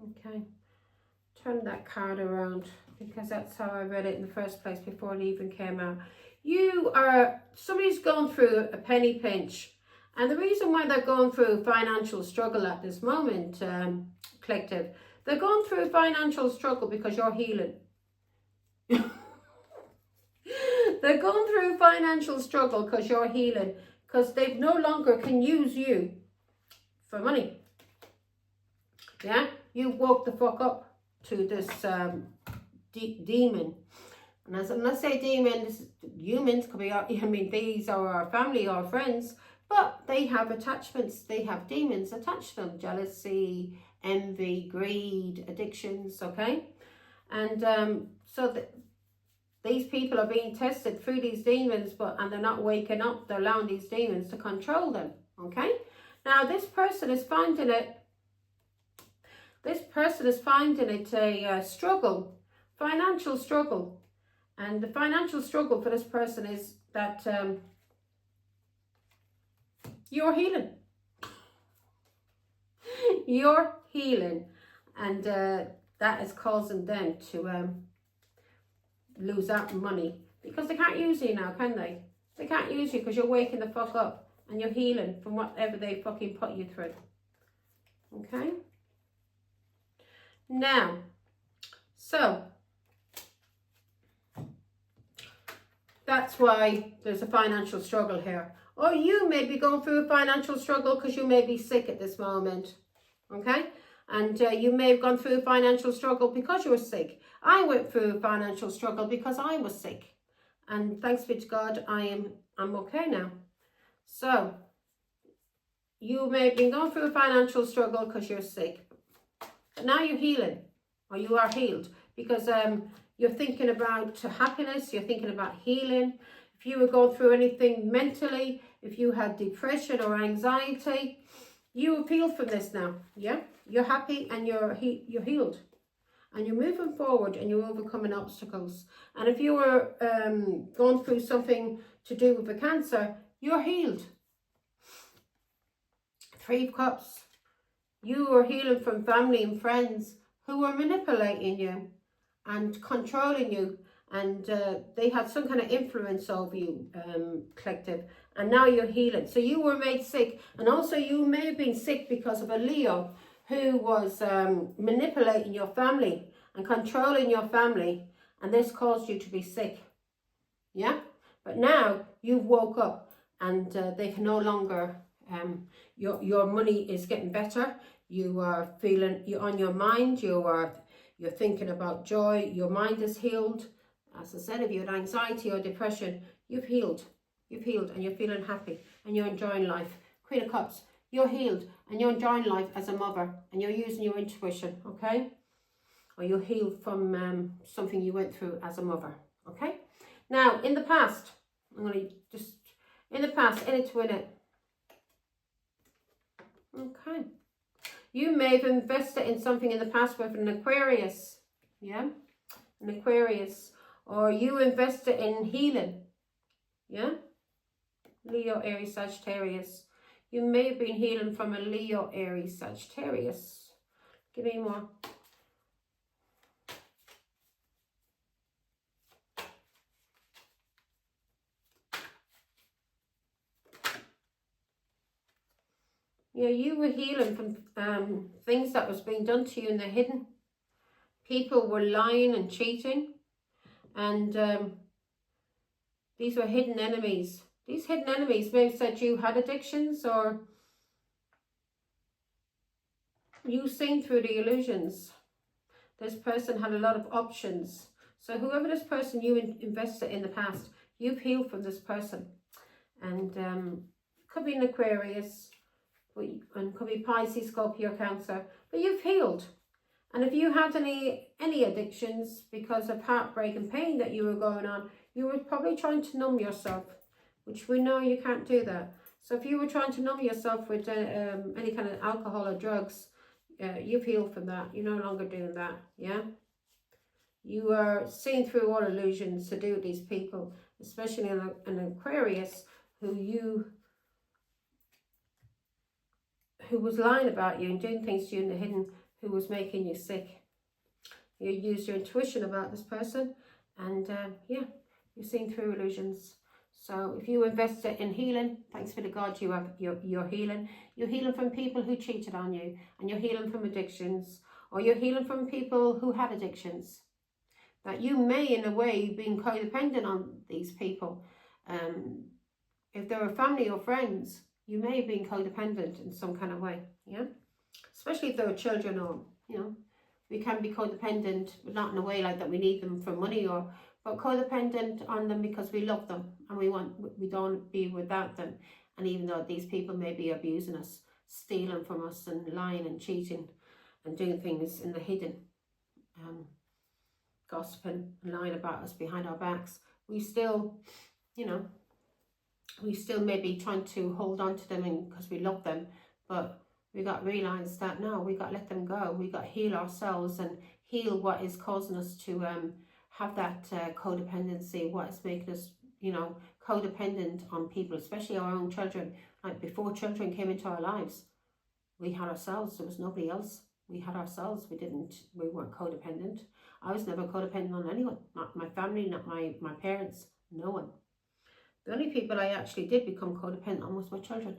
Okay. Turn that card around, because that's how I read it in the first place before it even came out. Somebody's going through a penny pinch, and the reason why they're going through financial struggle at this moment, collective, they're going through financial struggle because you're healing. They're going through financial struggle because you're healing, because they no longer can use you for money. Yeah, you woke the fuck up to this demon. And as when I say demons, humans could be, I mean, these are our family, our friends, but they have attachments. They have demons attached to them: jealousy, envy, greed, addictions. Okay, and these people are being tested through these demons, and they're not waking up. They're allowing these demons to control them. Okay, now this person is finding it. This person is finding it a struggle, financial struggle. And the financial struggle for this person is that you're healing. You're healing. And that is causing them to lose out on money. Because they can't use you now, can they? They can't use you because you're waking the fuck up and you're healing from whatever they fucking put you through. Okay? Now, so that's why there's a financial struggle here. Or you may be going through a financial struggle because you may be sick at this moment. Okay? And you may have gone through a financial struggle because you were sick. I went through a financial struggle because I was sick. And thanks be to God, I'm okay now. So, you may have been going through a financial struggle because you're sick. But now you're healing, or you are healed, because you're thinking about happiness, you're thinking about healing. If you were going through anything mentally, if you had depression or anxiety, you have healed from this now. Yeah, you're happy and you're healed, and you're moving forward and you're overcoming obstacles. And if you were going through something to do with a cancer, you're healed. 3 of Cups. You are healing from family and friends who were manipulating you and controlling you, and they had some kind of influence over you, collective, and now you're healing. So you were made sick, and also you may have been sick because of a Leo who was manipulating your family and controlling your family, and this caused you to be sick. Yeah, but now you've woke up, and they can no longer. Your money is getting better. You are feeling, you're on your mind. You're thinking about joy. Your mind is healed. As I said, if you had anxiety or depression, you've healed. You've healed, and you're feeling happy, and you're enjoying life. Queen of Cups, you're healed, and you're enjoying life as a mother, and you're using your intuition. Okay, or you're healed from something you went through as a mother. Okay. Now, in the past, I'm going to just in the past, in it to win it. Okay. You may have invested in something in the past with an Aquarius. Yeah? An Aquarius. Or you invested in healing. Yeah? Leo, Aries, Sagittarius. You may have been healing from a Leo, Aries, Sagittarius. Give me more. Yeah, you were healing from things that was being done to you and they're hidden. People were lying and cheating. And these were hidden enemies. These hidden enemies may have said you had addictions, or you seen through the illusions. This person had a lot of options. So whoever this person you invested in the past, you've healed from this person. And could be an Aquarius, and could be Pisces, Scorpio, Cancer, but you've healed. And if you had any addictions because of heartbreak and pain that you were going on, you were probably trying to numb yourself, which we know you can't do that. So if you were trying to numb yourself with any kind of alcohol or drugs, you've healed from that. You're no longer doing that. Yeah. You are seeing through all illusions to do with these people, especially an Aquarius who was lying about you and doing things to you in the hidden, who was making you sick. You use your intuition about this person, and yeah, you're seeing through illusions. So if you invest it in healing, thanks be to God, you're healing. You're healing from people who cheated on you, and you're healing from addictions, or you're healing from people who had addictions. That you may, in a way, be codependent on these people. If they were family or friends, you may have been codependent in some kind of way, yeah? Especially if they were children, or, you know, we can be codependent, but not in a way like that we need them for money, but codependent on them because we love them and we don't be without them. And even though these people may be abusing us, stealing from us and lying and cheating and doing things in the hidden, gossiping and lying about us behind our backs, we still, you know, we still may be trying to hold on to them because we love them, but we got to realise that no, we got to let them go. We got to heal ourselves and heal what is causing us to have that codependency, what is making us, you know, codependent on people, especially our own children. Like before children came into our lives, we had ourselves. There was nobody else. We had ourselves. We weren't codependent. I was never codependent on anyone, not my family, not my parents, no one. The only people I actually did become codependent on was my children,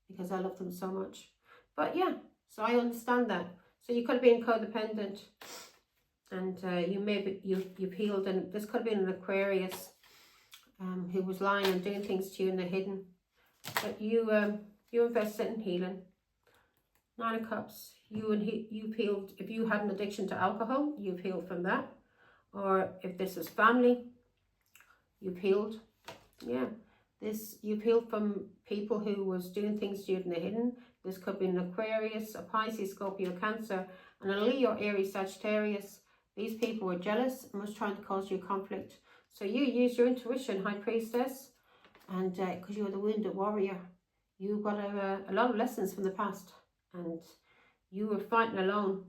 because I love them so much. But yeah, so I understand that. So you could have been codependent, and you've healed, and this could have been an Aquarius who was lying and doing things to you in the hidden. But you invested in healing. 9 of Cups. You've healed. If you had an addiction to alcohol, you've healed from that. Or if this is family, you've healed. Yeah. You've healed from people who was doing things to you in the hidden. This could be an Aquarius, a Pisces, Scorpio, Cancer, and a Leo, Aries, Sagittarius. These people were jealous and was trying to cause you conflict. So you use your intuition, High Priestess, and because you're the wounded warrior, you got a lot of lessons from the past, and you were fighting alone,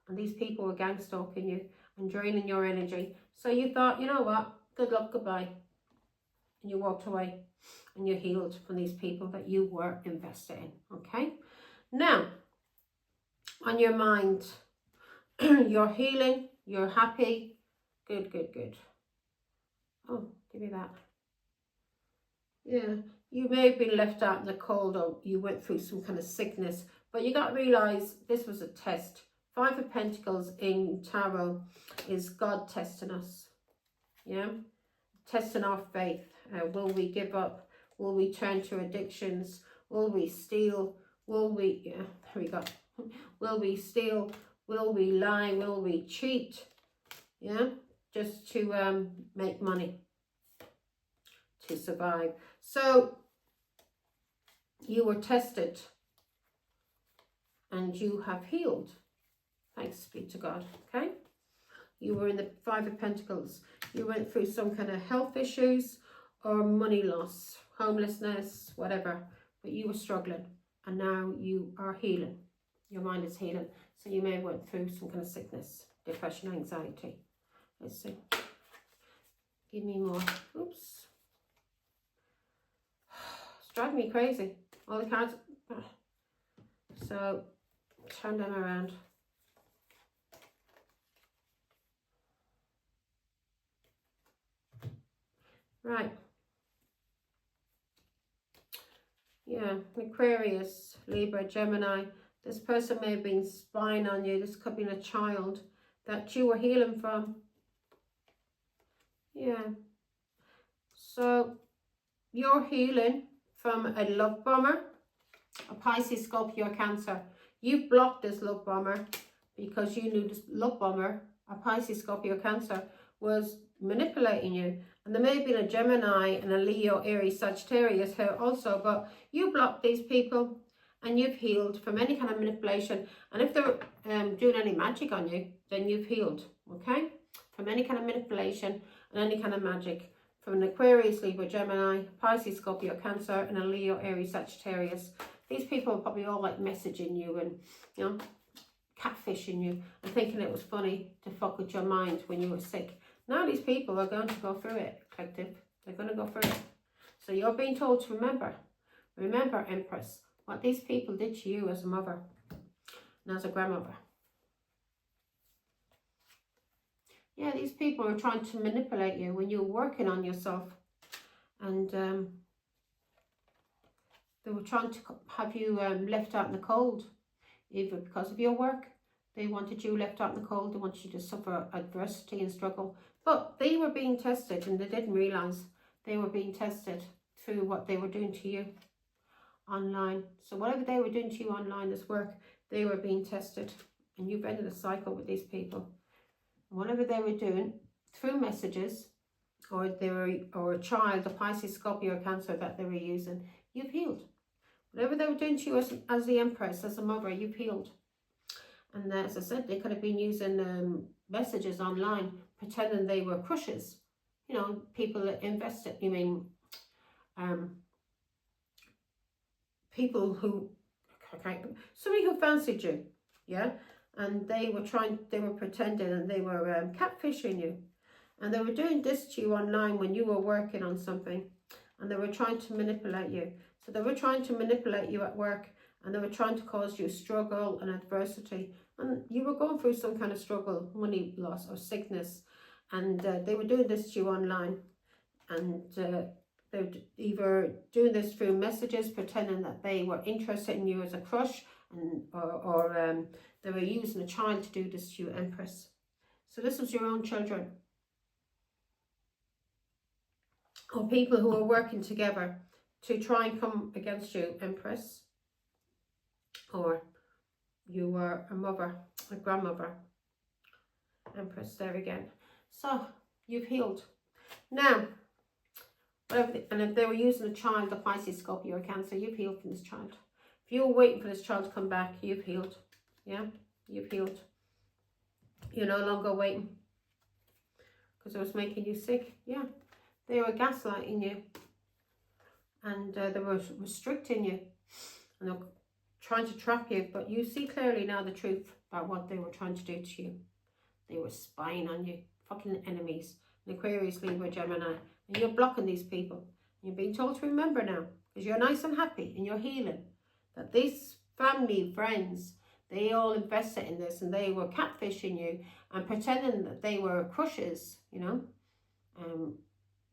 and these people were gang stalking you and draining your energy. So you thought, you know what, good luck, goodbye. And you walked away, and you healed from these people that you were invested in, okay? Now, on your mind, you're healing, you're happy, good, good, good. Oh, give me that. Yeah, you may have been left out in the cold, or you went through some kind of sickness, but you got to realise this was a test. 5 of Pentacles in Tarot is God testing us, yeah? Testing our faith. Will we give up? Will we turn to addictions? Will we steal? Will we, yeah, there we go. Will we steal? Will we lie? Will we cheat? Yeah, just to make money, to survive. So you were tested and you have healed. Thanks be to God, okay? You were in the 5 of Pentacles. You went through some kind of health issues or money loss, homelessness, whatever. But you were struggling, and now you are healing. Your mind is healing. So you may have went through some kind of sickness, depression, anxiety. Let's see. Give me more. Oops. It's driving me crazy. All the cards. So turn them around. Right. Yeah, Aquarius, Libra, Gemini. This person may have been spying on you. This could have been a child that you were healing from. Yeah. So you're healing from a love bomber, a Pisces, Scorpio, Cancer. You blocked this love bomber because you knew this love bomber, a Pisces, Scorpio, Cancer, was manipulating you. And there may have been a Gemini and a Leo, Aries, Sagittarius here also, but you blocked these people and you've healed from any kind of manipulation. And if they're doing any magic on you, then you've healed, okay? From any kind of manipulation and any kind of magic. From an Aquarius, Libra, Gemini, Pisces, Scorpio, Cancer, and a Leo, Aries, Sagittarius. These people are probably all like messaging you and, you know, catfishing you and thinking it was funny to fuck with your mind when you were sick. Now these people are going to go through it, collective. They're going to go through it. So you're being told to remember. Remember, Empress, what these people did to you as a mother and as a grandmother. Yeah, these people are trying to manipulate you when you're working on yourself. And they were trying to have you left out in the cold. Either because of your work, they wanted you left out in the cold, they wanted you to suffer adversity and struggle. But they were being tested and they didn't realise they were being tested through what they were doing to you online. So whatever they were doing to you online as work, they were being tested. And you've ended a cycle with these people. And whatever they were doing through messages, or they were, or a child, a Pisces, Scorpio, or Cancer that they were using, you've healed. Whatever they were doing to you as the Empress, as a mother, you've healed. And as I said, they could have been using messages online, pretending they were crushes. You know, people that invested, people who, somebody who fancied you, yeah? And they were pretending and they were catfishing you. And they were doing this to you online when you were working on something. And they were trying to manipulate you. So they were trying to manipulate you at work. And they were trying to cause you struggle and adversity. And you were going through some kind of struggle, money loss or sickness. And they were doing this to you online. And they were either doing this through messages, pretending that they were interested in you as a crush. Or they were using a child to do this to you, Empress. So this was your own children. Or people who are working together to try and come against you, Empress. Or you were a mother, a grandmother, Empress, there again. So you've healed. Now, and if they were using a child, a Pisces, Scorpio, or Cancer, you've healed from this child. If you were waiting for this child to come back, you've healed. Yeah, you've healed. You're no longer waiting because it was making you sick. Yeah, they were gaslighting you, and they were restricting you, and they were trying to trap you. But you see clearly now the truth about what they were trying to do to you. They were spying on you, fucking enemies. And Aquarius, Libra, Gemini, and you're blocking these people. You're being told to remember now, because you're nice and happy and you're healing, that these family, friends, they all invested in this and they were catfishing you and pretending that they were crushes, you know,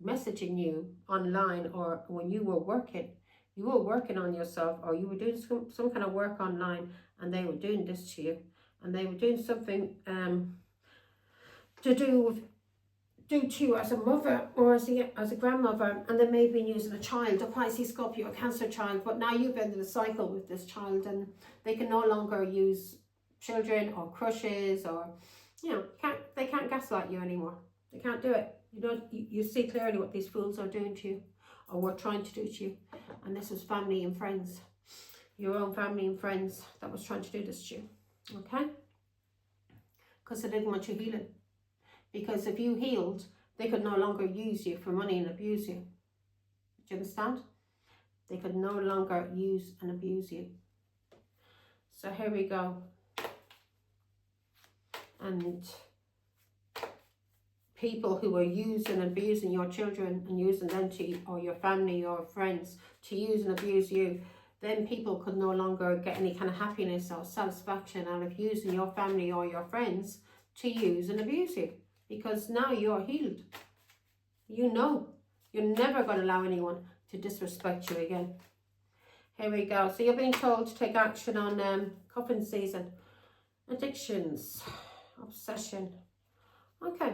messaging you online, or when you were working on yourself, or you were doing some kind of work online, and they were doing this to you, and they were doing something to do to you as a mother or as a grandmother, and they may have been using a child, a Pisces, Scorpio, or Cancer child, but now you've ended a cycle with this child, and they can no longer use children or crushes, or, you know, they can't gaslight you anymore. They can't do it. You see clearly what these fools are doing to you, or were trying to do to you. And this was family and friends, your own family and friends that was trying to do this to you, okay? Because they didn't want you healing. Because if you healed, they could no longer use you for money and abuse you. Do you understand? They could no longer use and abuse you. So here we go. And people who are using and abusing your children and using them to, or your family or friends, to use and abuse you, then people could no longer get any kind of happiness or satisfaction out of using your family or your friends to use and abuse you. Because now you're healed. You know you're never going to allow anyone to disrespect you again. Here we go. So you're being told to take action on cuffing season. Addictions. Obsession. Okay.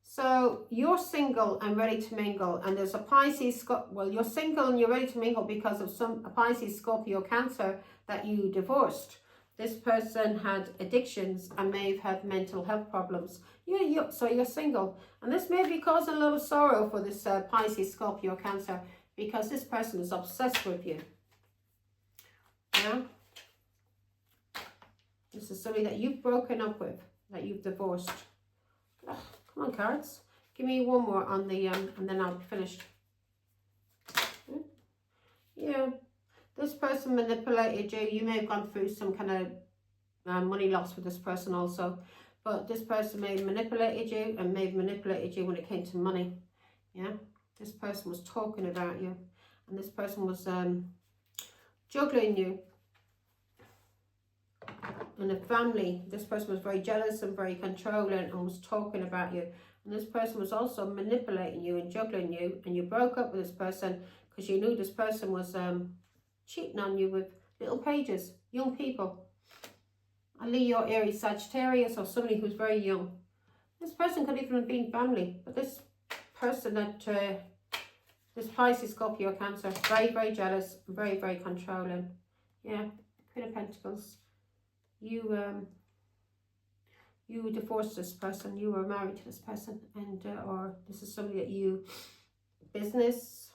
So you're single and ready to mingle. And there's a Pisces, well, you're single and you're ready to mingle because of a Pisces, Scorpio, Cancer that you divorced. This person had addictions and may have had mental health problems. So you're single. And this may be causing a lot of sorrow for this Pisces, Scorpio, Cancer, because this person is obsessed with you. Yeah? This is somebody that you've broken up with, that you've divorced. Ugh, come on, cards. Give me one more on the, and then I'll be finished. Yeah. This person manipulated you. You may have gone through some kind of money loss with this person also. But this person may have manipulated you, and may have manipulated you when it came to money. Yeah, this person was talking about you, and this person was juggling you. In a family, this person was very jealous and very controlling and was talking about you. And this person was also manipulating you and juggling you, and you broke up with this person because you knew this person was cheating on you with little pages, young people. A Leo, Aries, Sagittarius, or somebody who's very young. This person could even have been family, but this person that, this Pisces, Scorpio, Cancer, very, very jealous, very, very controlling. Yeah, Queen of Pentacles. You divorced this person, you were married to this person, and or this is somebody that you, business,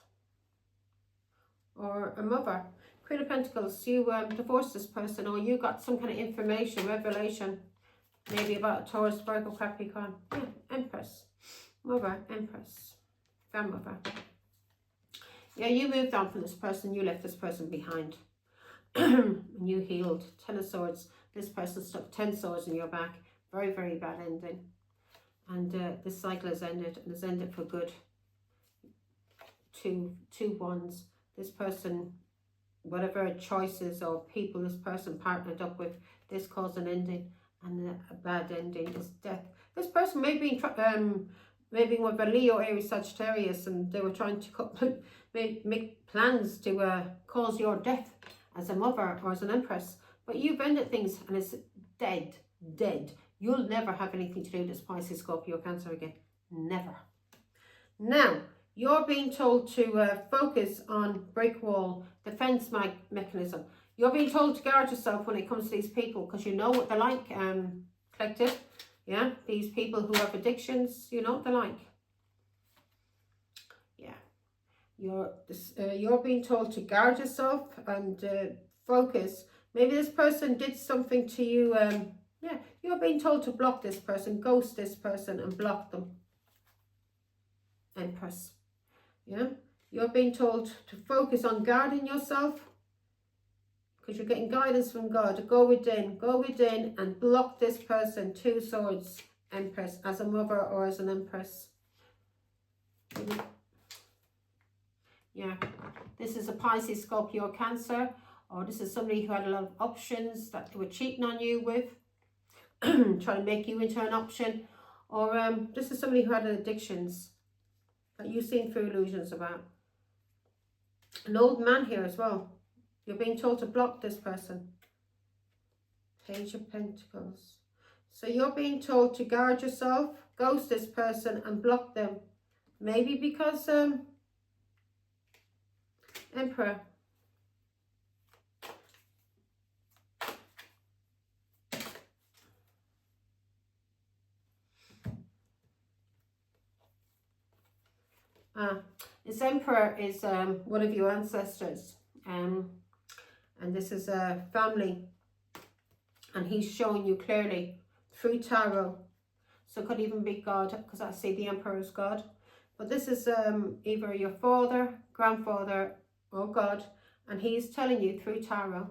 or a mother. Queen of Pentacles, you divorced this person, or you got some kind of information, revelation, maybe about Taurus, Virgo, Capricorn. Yeah, Empress, mother, Empress, grandmother. Yeah, you moved on from this person, you left this person behind. And you healed. 10 of Swords. This person stuck 10 swords in your back. Very, very bad ending. And this cycle has ended, and has ended for good. Two wands. This person, whatever choices or people this person partnered up with, this caused an ending, and a bad ending is death. This person may be maybe with a Leo, Aries, Sagittarius, and they were trying to make plans to cause your death as a mother or as an empress. But you've ended things, and it's dead. You'll never have anything to do with this Pisces, Scorpio, Cancer again. Never. Now, you're being told to focus on brick wall, defense mechanism. You're being told to guard yourself when it comes to these people, because you know what they're like, collective. Yeah, these people who have addictions, you know what they're like. Yeah, you're being told to guard yourself and focus. Maybe this person did something to you. Yeah, you're being told to block this person, ghost this person, and block them. Empress. Yeah, you're being told to focus on guarding yourself, because you're getting guidance from God. Go within and block this person. 2 swords, Empress, as a mother or as an empress. Yeah, this is a Pisces, Scorpio, Cancer, or this is somebody who had a lot of options that they were cheating on you with, trying to make you into an option, or this is somebody who had addictions that you've seen through illusions about. An old man here as well. You're being told to block this person. Page of Pentacles. So you're being told to guard yourself, ghost this person, and block them. Maybe because Emperor. This Emperor is one of your ancestors. And this is a family, and he's showing you clearly through tarot. So it could even be God, because I see the Emperor as God. But this is either your father, grandfather, or God, and he's telling you through tarot.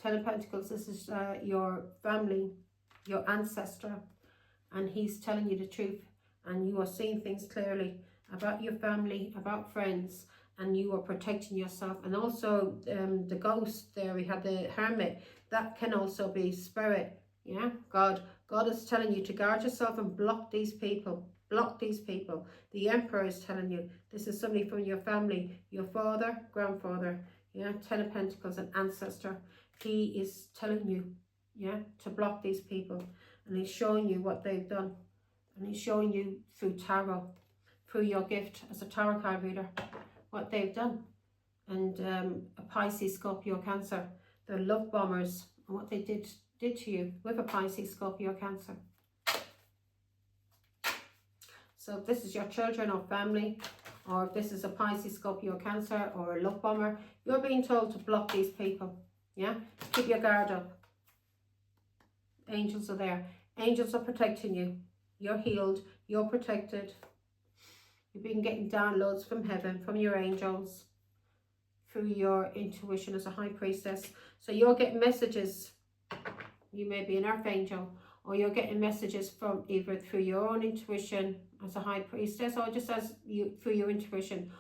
10 of Pentacles, this is your family, your ancestor, and he's telling you the truth, and you are seeing things clearly about your family, about friends, and you are protecting yourself. And also the ghost there, we had the hermit, that can also be spirit. Yeah, God is telling you to guard yourself and block these people. Block these people. The Emperor is telling you this is somebody from your family, your father, grandfather. Yeah, 10 of Pentacles, an ancestor. He is telling you, yeah, to block these people, and he's showing you what they've done, and he's showing you through tarot, through your gift as a tarot card reader, what they've done. And a Pisces, Scorpio, Cancer, they're love bombers, and what they did to you with a Pisces, Scorpio, Cancer. So if this is your children or family, or if this is a Pisces, Scorpio, Cancer, or a love bomber, you're being told to block these people. Yeah, keep your guard up. Angels are there. Angels are protecting you. You're healed. You're protected. You've been getting downloads from heaven, from your angels, through your intuition as a high priestess. So you're getting messages. You may be an archangel, or you're getting messages from either through your own intuition as a high priestess, or just as you through your intuition,